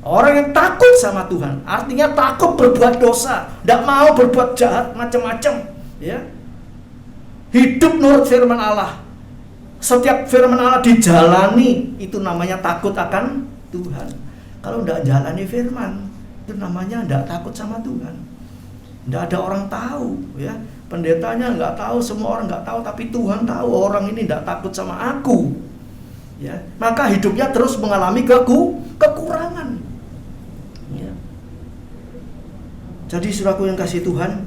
Orang yang takut sama Tuhan artinya takut berbuat dosa, tidak mau berbuat jahat macam-macam, ya. Hidup nurut firman Allah. Setiap firman Allah dijalani, itu namanya takut akan Tuhan. Kalau tidak jalani firman, itu namanya tidak takut sama Tuhan. Tidak ada orang tahu, ya. Pendetanya nggak tahu, semua orang nggak tahu, tapi Tuhan tahu orang ini tidak takut sama aku, ya. Maka hidupnya terus mengalami kekurangan, ya. Jadi saudaraku yang kasih Tuhan,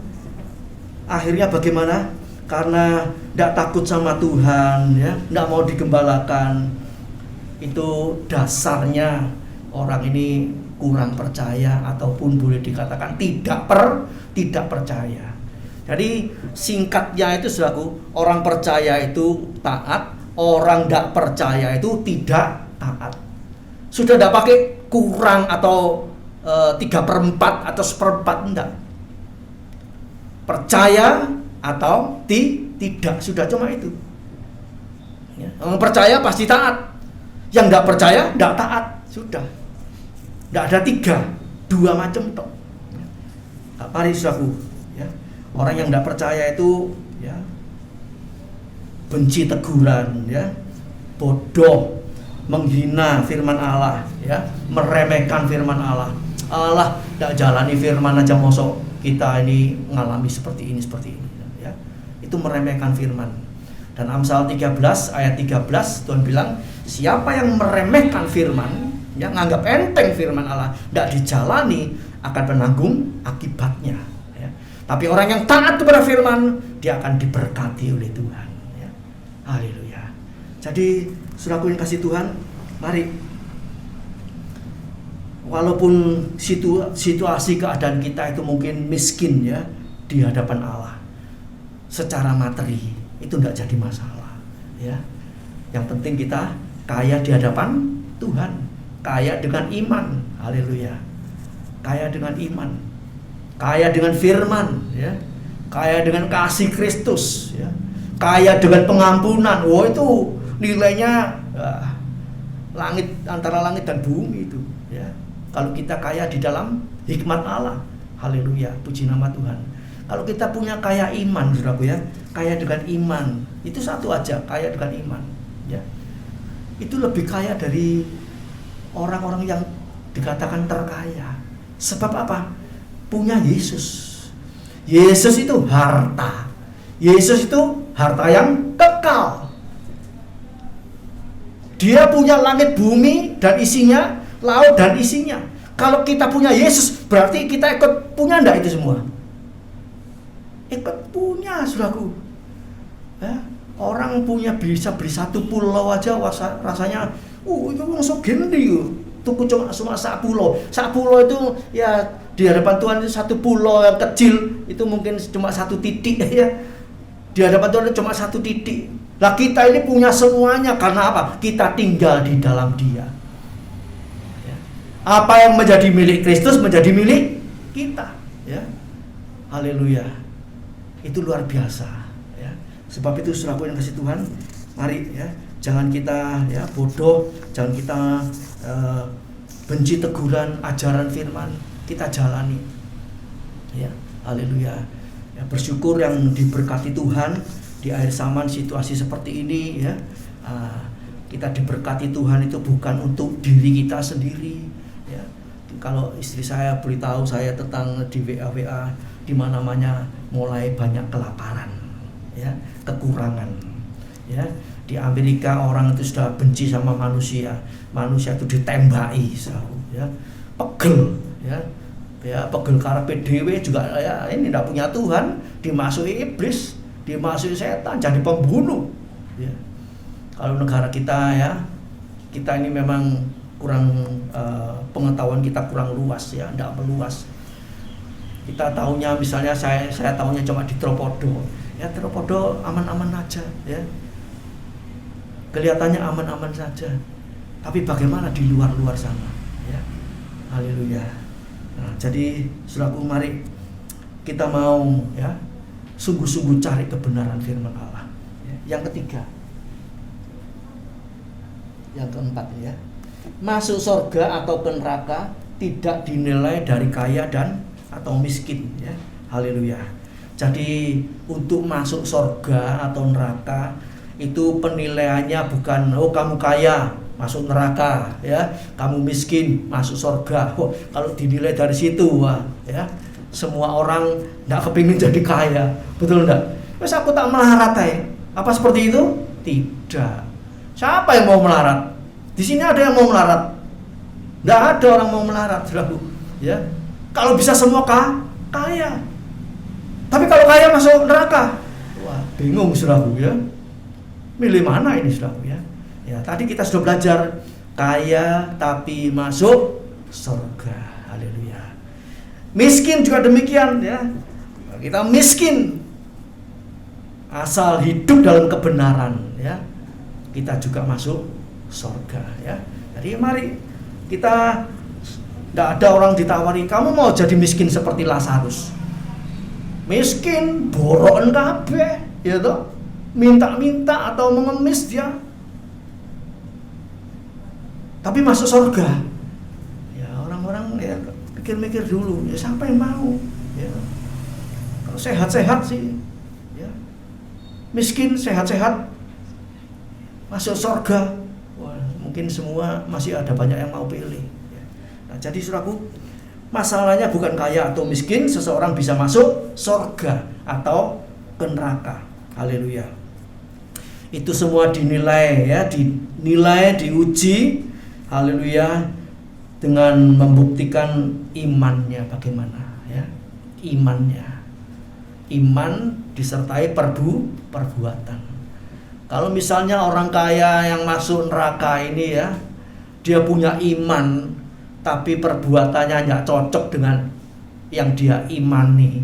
akhirnya bagaimana? Karena tidak takut sama Tuhan, ya, tidak mau digembalakan, itu dasarnya orang ini kurang percaya ataupun boleh dikatakan tidak percaya. Jadi singkatnya itu saudaraku, orang percaya itu taat, orang tidak percaya itu tidak taat. Sudah tidak pakai kurang atau 3/4 atau 1/4, enggak. Percaya atau tidak, sudah cuma itu, ya. Yang percaya pasti taat, yang tidak percaya tidak taat, sudah. Tidak ada 2 macam toh. Mari saudaraku, ya. Orang yang tidak percaya itu, ya, benci teguran, ya, bodoh, menghina firman Allah, ya, meremehkan firman Allah. Allah tidak jalani firman aja, mosok kita ini mengalami seperti ini, ya. Itu meremehkan firman. Dan Amsal 13 ayat 13 Tuhan bilang, siapa yang meremehkan firman, yang nganggap enteng firman Allah, tidak dijalani, akan menanggung akibatnya, ya. Tapi orang yang taat kepada firman, dia akan diberkati oleh Tuhan, ya. Haleluya. Jadi saudaraku yang kasih Tuhan, mari, walaupun situasi keadaan kita itu mungkin miskin, ya, di hadapan Allah, secara materi itu tidak jadi masalah, ya. Yang penting kita kaya di hadapan Tuhan, kaya dengan iman, haleluya, kaya dengan iman, kaya dengan firman, ya, kaya dengan kasih Kristus, ya, kaya dengan pengampunan. Wah, itu nilainya langit, antara langit dan bumi itu, ya. Kalau kita kaya di dalam hikmat Allah, haleluya, puji nama Tuhan. Kalau kita punya kaya iman, saudaraku, ya, kaya dengan iman, itu satu aja, kaya dengan iman, ya. Itu lebih kaya dari orang-orang yang dikatakan terkaya. Sebab apa? Punya Yesus. Yesus itu harta. Yesus itu harta yang kekal. Dia punya langit bumi dan isinya, laut dan isinya. Kalau kita punya Yesus, berarti kita ikut punya enggak itu semua? Ikut punya, saudaraku, ya. Orang punya bisa beli 1 pulau aja rasanya, itu langsung gede, tuku cuma 1 pulau. 1 pulau itu ya di hadapan Tuhan itu 1 pulau yang kecil itu mungkin cuma 1 titik, ya. Di hadapan Tuhan itu cuma 1 titik. Lah kita ini punya semuanya karena apa? Kita tinggal di dalam Dia. Ya. Apa yang menjadi milik Kristus menjadi milik kita, ya. Haleluya. Itu luar biasa, ya. Sebab itu saudaraku yang kasih Tuhan, mari, ya, jangan kita, ya, bodoh, jangan kita benci teguran, ajaran firman, kita jalani, ya. Haleluya. Ya, bersyukur yang diberkati Tuhan di akhir zaman situasi seperti ini, ya. Kita diberkati Tuhan itu bukan untuk diri kita sendiri, ya. Kalau istri saya beritahu saya tentang di WA di mana-mana mulai banyak kelaparan, ya, kekurangan, ya. Di Amerika orang itu sudah benci sama manusia itu ditembaki, ya, pegel, ya, ya pegel karepe dhewe juga ya ini tidak punya Tuhan, dimasuki iblis, dimasuki setan, jadi pembunuh. Ya. Kalau negara kita ya, kita ini memang kurang pengetahuan kita kurang luas ya, tidak meluas. Kita tahunya misalnya saya tahunya cuma di Tropodo. Ya Tropodo aman-aman aja ya. Kelihatannya aman-aman saja. Tapi bagaimana di luar-luar sana ya. Haleluya. Nah, jadi saudaraku, mari kita mau ya sungguh-sungguh cari kebenaran firman Allah. Ya. Yang ketiga. Yang keempat ya. Masuk surga atau ke neraka tidak dinilai dari kaya dan atau miskin ya. Haleluya. Jadi untuk masuk surga atau neraka itu penilaiannya bukan kamu kaya masuk neraka ya, kamu miskin masuk surga. Kalau dinilai dari situ ya, semua orang tidak kepingin jadi kaya, betul enggak? Wes aku tak melarat ya. Apa seperti itu? Tidak. Siapa yang mau melarat? Di sini ada yang mau melarat? Tidak ada orang mau melarat, saudaraku. Ya, kalau bisa semua kaya. Tapi kalau kaya masuk neraka, wah bingung saudaraku ya. Milih mana ini saudaraku ya? Ya tadi kita sudah belajar kaya tapi masuk surga. Haleluya. Miskin juga demikian ya. Kita miskin asal hidup dalam kebenaran ya, kita juga masuk surga ya. Jadi mari kita, tidak ada orang ditawari kamu mau jadi miskin seperti Lazarus. Miskin, borokan kabeh, ya toh, minta-minta atau mengemis dia, tapi masuk surga. Ya orang-orang ya pikir-mikir dulu, ya siapa yang mau? Ya, kalau sehat-sehat sih, ya, miskin sehat-sehat masuk surga. Wah, mungkin semua masih ada banyak yang mau pilih. Ya. Nah, jadi saudaraku, masalahnya bukan kaya atau miskin, seseorang bisa masuk surga atau ke neraka. Haleluya. Itu semua dinilai ya, diuji. Haleluya, dengan membuktikan imannya bagaimana ya. Iman disertai perbuatan. Kalau misalnya orang kaya yang masuk neraka ini ya, dia punya iman tapi perbuatannya nggak cocok dengan yang dia imani,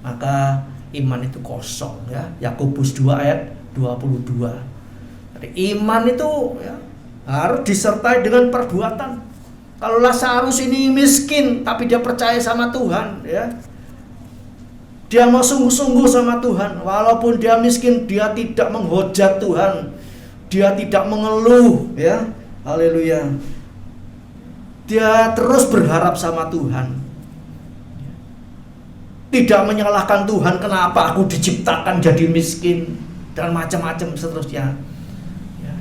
maka iman itu kosong ya. Yakobus 2 ayat 22. Jadi iman itu ya, harus disertai dengan perbuatan. Kalau Lazarus ini miskin tapi dia percaya sama Tuhan ya, dia mau sungguh-sungguh sama Tuhan, walaupun dia miskin dia tidak menghujat Tuhan, dia tidak mengeluh ya. Haleluya. Dia terus berharap sama Tuhan, tidak menyalahkan Tuhan, kenapa aku diciptakan jadi miskin dan macam-macam seterusnya ya.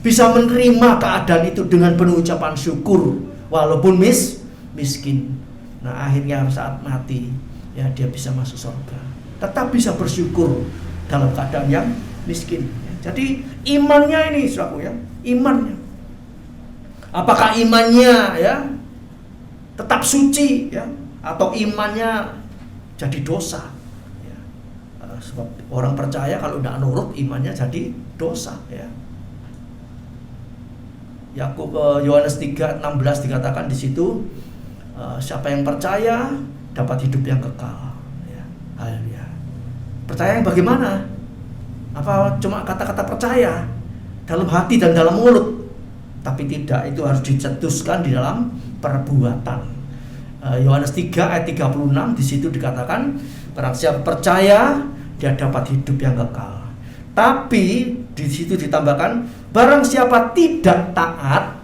Bisa menerima keadaan itu dengan penuh ucapan syukur walaupun miskin. Nah akhirnya saat mati ya dia bisa masuk surga, tetap bisa bersyukur dalam keadaan yang miskin ya. Jadi imannya ini saudaraku ya, imannya. Apakah imannya ya tetap suci ya, atau imannya jadi dosa ya. Sebab orang percaya kalau tidak nurut imannya jadi dosa ya. Yohanes 3:16 dikatakan di situ, siapa yang percaya dapat hidup yang kekal ya. Haleluya. Percaya yang bagaimana? Apa cuma kata-kata percaya dalam hati dan dalam mulut? Tapi tidak, itu harus dicetuskan di dalam perbuatan. Yohanes 3 ayat 36 di situ dikatakan, barang siapa percaya dia dapat hidup yang kekal. Tapi di situ ditambahkan, barang siapa tidak taat,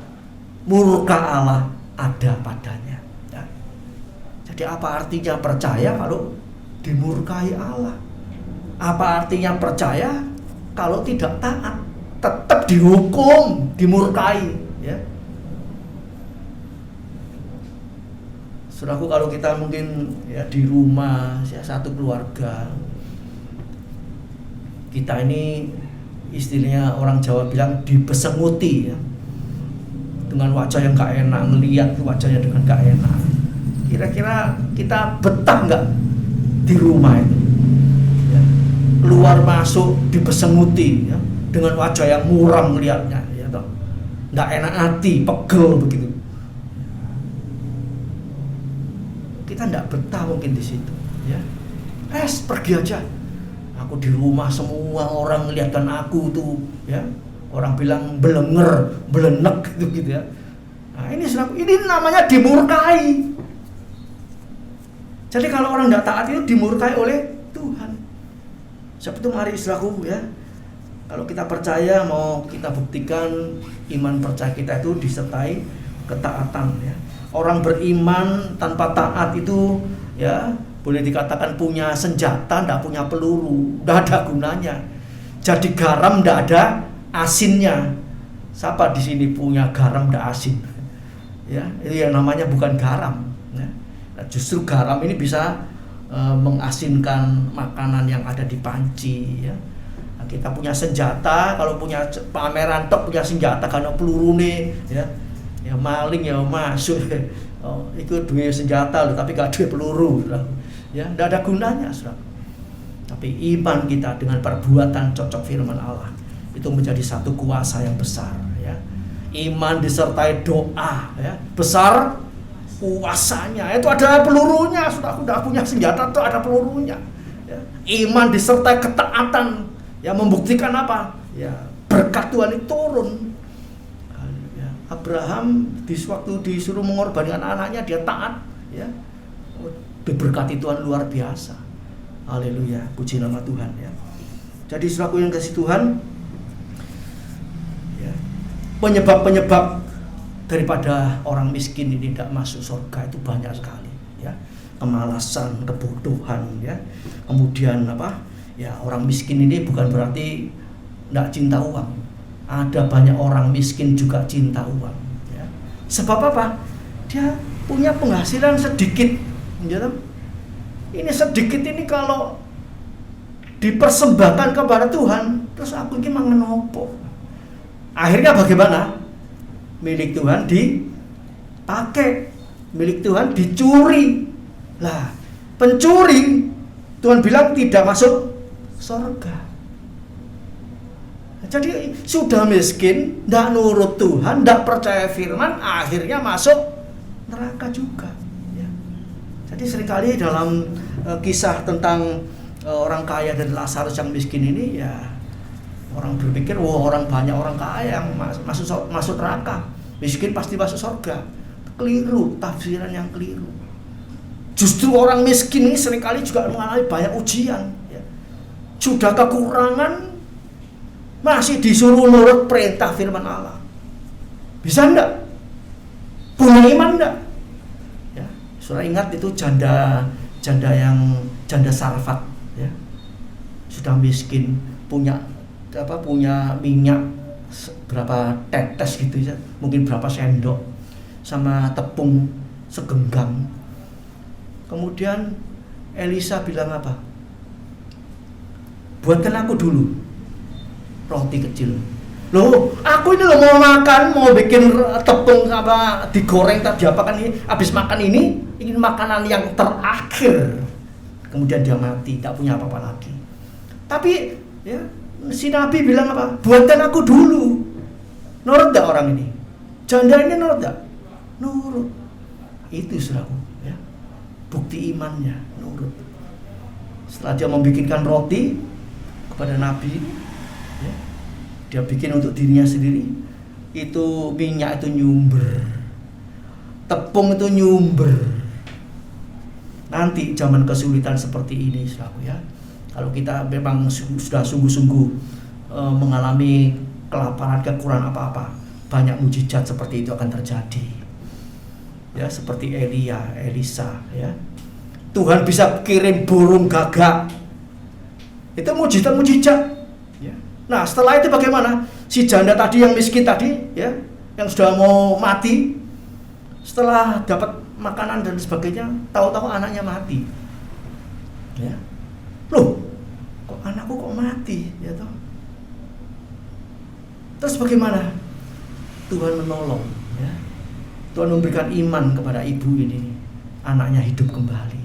murka Allah ada padanya. Ya. Jadi apa artinya percaya kalau dimurkai Allah? Apa artinya percaya kalau tidak taat? Tetap dihukum, dimurkai ya. Saudaraku, kalau kita mungkin ya di rumah ya, satu keluarga, kita ini istilahnya orang Jawa bilang dibesenguti ya, dengan wajah yang gak enak, ngelihat wajahnya dengan gak enak Kira-kira kita betah nggak di rumah itu? Ya. Keluar masuk dipesenguti, ya, dengan wajah yang muram melihatnya, ya toh. Nggak enak hati, pegel begitu. Kita nggak betah mungkin di situ, ya. Pergi aja. Aku di rumah semua orang melihatkan aku tuh, ya. Orang bilang belenger, belenek gitu ya. Nah, ini namanya dimurkai. Jadi kalau orang tidak taat itu dimurkai oleh Tuhan. Sebab itu mari saudaraku, ya. Kalau kita percaya, mau kita buktikan iman percaya kita itu disertai ketaatan, ya. Orang beriman tanpa taat itu, ya, boleh dikatakan punya senjata, tidak punya peluru, tidak ada gunanya. Jadi garam tidak ada asinnya. Siapa di sini punya garam tidak asin? Ya, itu yang namanya bukan garam. Ya. Nah, justru garam ini bisa mengasinkan makanan yang ada di panci. Ya. Nah, kita punya senjata, kalau punya pameran tok punya senjata karena peluru nih, ya. Ya maling ya masuk. Oh, itu dua senjata loh, tapi gak ada peluru. Ya, tidak ada gunanya, saudara. Tapi iman kita dengan perbuatan cocok firman Allah itu menjadi satu kuasa yang besar, ya. Iman disertai doa, ya, besar kuasanya. Itu ada pelurunya, sudah punya senjata itu ada pelurunya, ya. Iman disertai ketaatan, ya, membuktikan apa? Ya, berkat Tuhan itu turun. Ya, Abraham waktu disuruh mengorbankan anaknya dia taat, ya. Diberkati Tuhan luar biasa. Haleluya, puji nama Tuhan, ya. Jadi saudaraku yang kasih Tuhan, ya, penyebab daripada orang miskin ini tidak masuk surga itu banyak sekali, ya. Kemalasan, kebodohan, ya. Kemudian apa? Ya, orang miskin ini bukan berarti tidak cinta uang. Ada banyak orang miskin juga cinta uang, ya. Sebab apa? Dia punya penghasilan sedikit. Ya, ini sedikit ini kalau dipersembahkan kepada Tuhan, terus aku ini mangan opo? Akhirnya bagaimana? Milik Tuhan dipakai, milik Tuhan dicuri. Lah, pencuri Tuhan bilang tidak masuk surga. Jadi sudah miskin, tidak nurut Tuhan, tidak percaya firman, akhirnya masuk neraka juga. Jadi seringkali dalam kisah tentang orang kaya dan Lazarus yang miskin ini, ya, orang berpikir, orang banyak orang kaya yang masuk neraka, miskin pasti masuk surga. Keliru, tafsiran yang keliru. Justru orang miskin ini seringkali juga mengalami banyak ujian, ya. Sudah kekurangan, masih disuruh nurut perintah firman Allah. Bisa enggak? Punya iman enggak? Saudara ingat itu janda Sarfat, ya, sudah miskin, punya minyak berapa tetes gitu ya, mungkin berapa sendok, sama tepung segenggam. Kemudian Elisa bilang apa? Buatkan aku dulu roti kecil. Loh, aku ini mau makan, mau bikin tepung apa digoreng tadi apa kan ini, habis makan ini ingin makanan yang terakhir. Kemudian dia mati, tak punya apa-apa lagi. Tapi ya, si Nabi bilang apa? Buatkan aku dulu. Nurut tak orang ini? Janda ini nurut tak? Nurut. Itu saudaraku, ya. Bukti imannya, nurut. Setelah dia membikinkan roti kepada Nabi, ya, dia bikin untuk dirinya sendiri, itu minyak itu nyumber, tepung itu nyumber. Nanti zaman kesulitan seperti ini, saudaraku, ya, kalau kita memang sudah sungguh-sungguh mengalami kelaparan, kekurangan apa-apa, banyak mujizat seperti itu akan terjadi, ya, seperti Elisa, ya. Tuhan bisa kirim burung gagak, itu mujizat. Nah, setelah itu bagaimana? Si janda tadi yang miskin tadi, ya, yang sudah mau mati, setelah dapat makanan dan sebagainya, tahu-tahu anaknya mati. Ya. Loh, kok anakku kok mati, ya toh? Terus bagaimana? Tuhan menolong, ya. Tuhan memberikan iman kepada ibu ini. anaknya hidup kembali.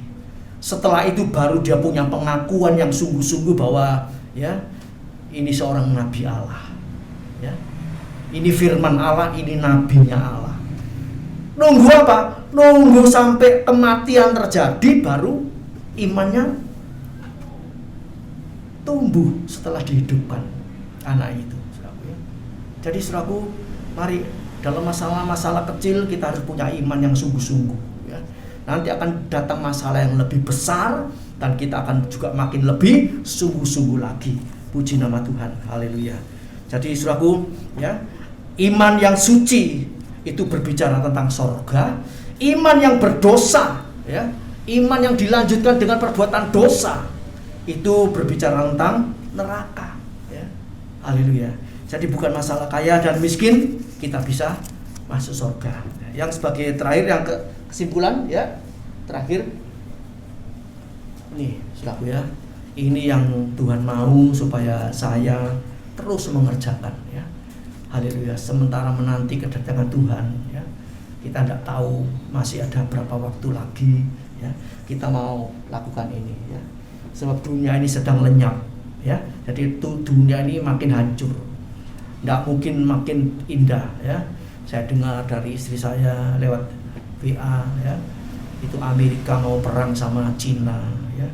Setelah itu baru dia punya pengakuan yang sungguh-sungguh bahwa ya, ini seorang nabi Allah. Ya. Ini firman Allah, ini nabinya Allah. Nunggu apa? Nunggu sampai kematian terjadi baru imannya tumbuh setelah dihidupkan anak itu. Jadi saudaraku, mari dalam masalah-masalah kecil kita harus punya iman yang sungguh-sungguh. Ya. Nanti akan datang masalah yang lebih besar dan kita akan juga makin lebih sungguh-sungguh lagi. Puji nama Tuhan, haleluya. Jadi saudaraku, ya, iman yang suci itu berbicara tentang sorga. Iman yang berdosa, ya, iman yang dilanjutkan dengan perbuatan dosa, itu berbicara tentang neraka. Ya. Haleluya. Jadi bukan masalah kaya dan miskin, kita bisa masuk surga. Yang sebagai terakhir, yang kesimpulan, ya, terakhir, nih, saudaraku ya, ini yang Tuhan mau supaya saya terus mengerjakan, ya. Haleluya. Sementara menanti kedatangan Tuhan, ya, kita tidak tahu masih ada berapa waktu lagi, ya, kita mau lakukan ini, ya. Sebab dunia ini sedang lenyap, ya. Jadi itu dunia ini makin hancur, tidak mungkin makin indah, ya. Saya dengar dari istri saya lewat WA, ya, itu Amerika mau perang sama Cina, ya,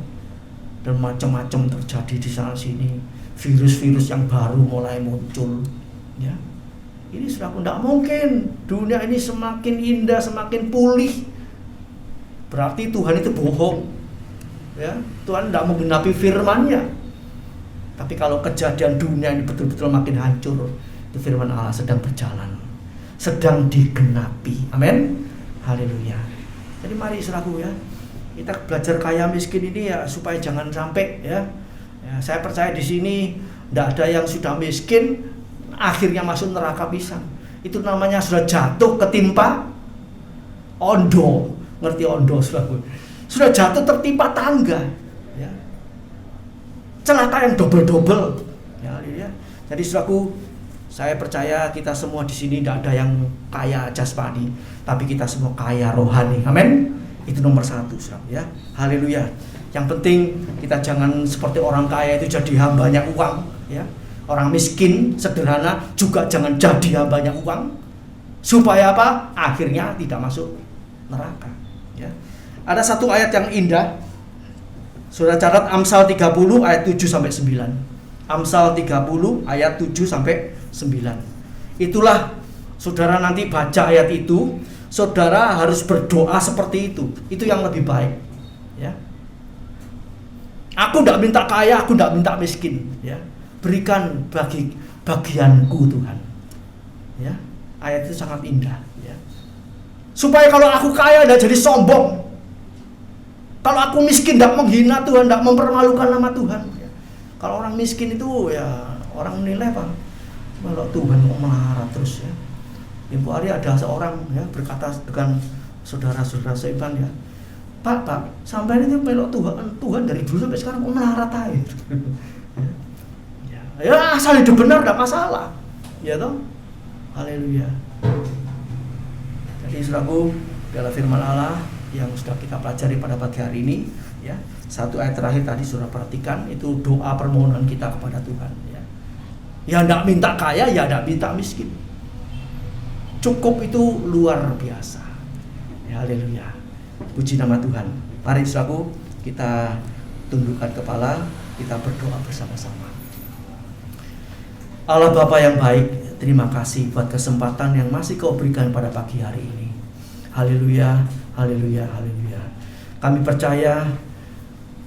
dan macam-macam terjadi di sana sini. Virus-virus yang baru mulai muncul, ya. Ini sudah tidak mungkin. Dunia ini semakin indah, semakin pulih, berarti Tuhan itu bohong, ya. Tuhan tidak menggenapi firman-Nya. Tapi kalau kejadian dunia ini betul-betul makin hancur, itu firman Allah sedang berjalan, sedang digenapi. Amin. Haleluya. Jadi mari saudaraku, ya, kita belajar kaya miskin ini ya supaya jangan sampai, ya. Ya, saya percaya di sini tidak ada yang sudah miskin akhirnya masuk neraka pisang. Itu namanya sudah jatuh ketimpa ondo. Ngerti ondo, saudaraku? Sudah jatuh tertimpa tangga, ya. Celaka yang double-double, ya, ya. Jadi saudaraku, saya percaya kita semua di sini tidak ada yang kaya jasmani, tapi kita semua kaya rohani. Amin. Itu nomor satu, saudara, ya. Haleluya. Yang penting kita jangan seperti orang kaya itu jadi hambanya uang, ya. Orang miskin sederhana juga jangan jadi hambanya uang, supaya apa? Akhirnya tidak masuk neraka, ya. Ada satu ayat yang indah. Saudara catat Amsal 30 ayat 7 sampai 9. Amsal 30 ayat 7 sampai 9. Itulah saudara nanti baca ayat itu, saudara harus berdoa seperti itu. Itu yang lebih baik, ya. Aku tidak minta kaya, aku tidak minta miskin, ya. Berikan bagianku Tuhan, ya. Ayat itu sangat indah, ya. Supaya kalau aku kaya tidak jadi sombong, kalau aku miskin tidak menghina Tuhan, tidak mempermalukan nama Tuhan, ya. Kalau orang miskin itu ya orang menilai apa? Kalau Tuhan kok melarat terus, ya. Ibu hari ada seorang, ya, berkata dengan saudara-saudara seiman, ya, Pak, sampai itu melok Tuhan dari dulu sampai sekarang kok melarat aja. Ya, asal hidup benar tidak masalah, ya toh. Haleluya. Jadi saudaraku, dalam firman Allah yang sudah kita pelajari pada pagi hari ini, ya, satu ayat terakhir tadi saudara perhatikan, itu doa permohonan kita kepada Tuhan, ya. Ya tidak minta kaya, ya tidak minta miskin, cukup itu luar biasa, ya. Haleluya. Puji nama Tuhan. Mari saudaraku, kita tundukkan kepala, kita berdoa bersama-sama. Allah Bapa yang baik, terima kasih buat kesempatan yang masih Kau berikan pada pagi hari ini. Haleluya, haleluya, haleluya. Kami percaya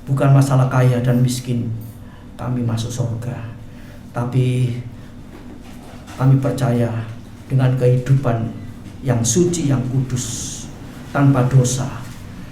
bukan masalah kaya dan miskin kami masuk surga, tapi kami percaya dengan kehidupan yang suci, yang kudus, tanpa dosa,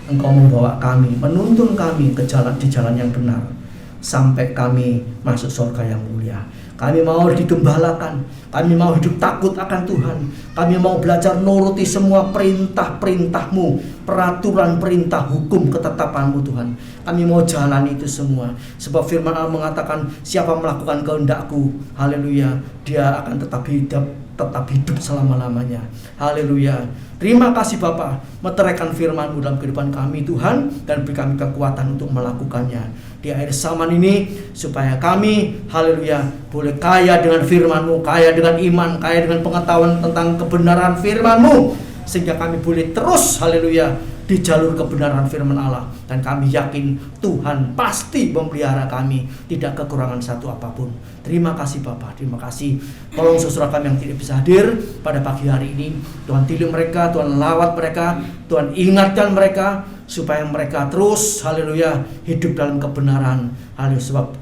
Engkau membawa kami, menuntun kami ke di jalan yang benar, sampai kami masuk surga yang mulia. Kami mau digembalakan, kami mau hidup takut akan Tuhan, kami mau belajar nuruti semua perintah-perintah-Mu, peraturan, perintah, hukum, ketetapan-Mu Tuhan. Kami mau jalan itu semua, sebab firman Allah mengatakan siapa melakukan kehendak-Ku, haleluya, dia akan tetap hidup tetap hidup selama-lamanya. Haleluya. Terima kasih Bapa, meteraikan firman-Mu dalam kehidupan kami Tuhan, dan beri kami kekuatan untuk melakukannya di akhir zaman ini, supaya kami, haleluya, boleh kaya dengan firman-Mu, kaya dengan iman, kaya dengan pengetahuan tentang kebenaran firman-Mu, sehingga kami boleh terus, haleluya, di jalur kebenaran firman Allah. Dan kami yakin Tuhan pasti memelihara kami, tidak kekurangan satu apapun. Terima kasih Bapak, terima kasih. Tolong saudara kami yang tidak bisa hadir pada pagi hari ini, Tuhan tilik mereka, Tuhan lawat mereka, Tuhan ingatkan mereka, supaya mereka terus, haleluya, hidup dalam kebenaran. Haleluya, sebab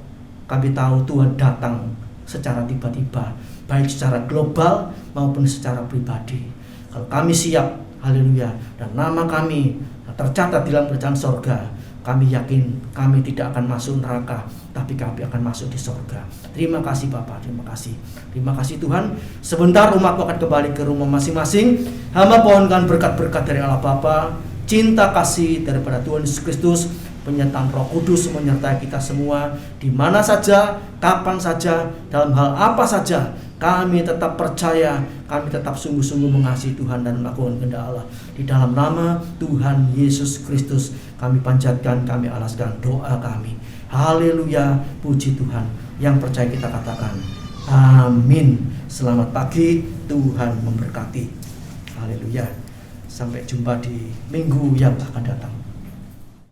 kami tahu Tuhan datang secara tiba-tiba, baik secara global maupun secara pribadi. Kalau kami siap, haleluya, dan nama kami tercatat di dalam kerajaan sorga, kami yakin kami tidak akan masuk neraka, tapi kami akan masuk di sorga. Terima kasih Bapak, terima kasih. Terima kasih Tuhan. Sebentar umat akan kembali ke rumah masing-masing. Hamba pohonkan berkat-berkat dari Allah Bapa, cinta kasih daripada Tuhan Yesus Kristus, penyertaan Roh Kudus menyertai kita semua, di mana saja, kapan saja, dalam hal apa saja. Kami tetap percaya, kami tetap sungguh-sungguh mengasihi Tuhan dan melakukan kehendak Allah. Di dalam nama Tuhan Yesus Kristus kami panjatkan, kami alaskan doa kami. Haleluya, puji Tuhan. Yang percaya kita katakan amin. Selamat pagi, Tuhan memberkati. Haleluya. Sampai jumpa di minggu yang akan datang.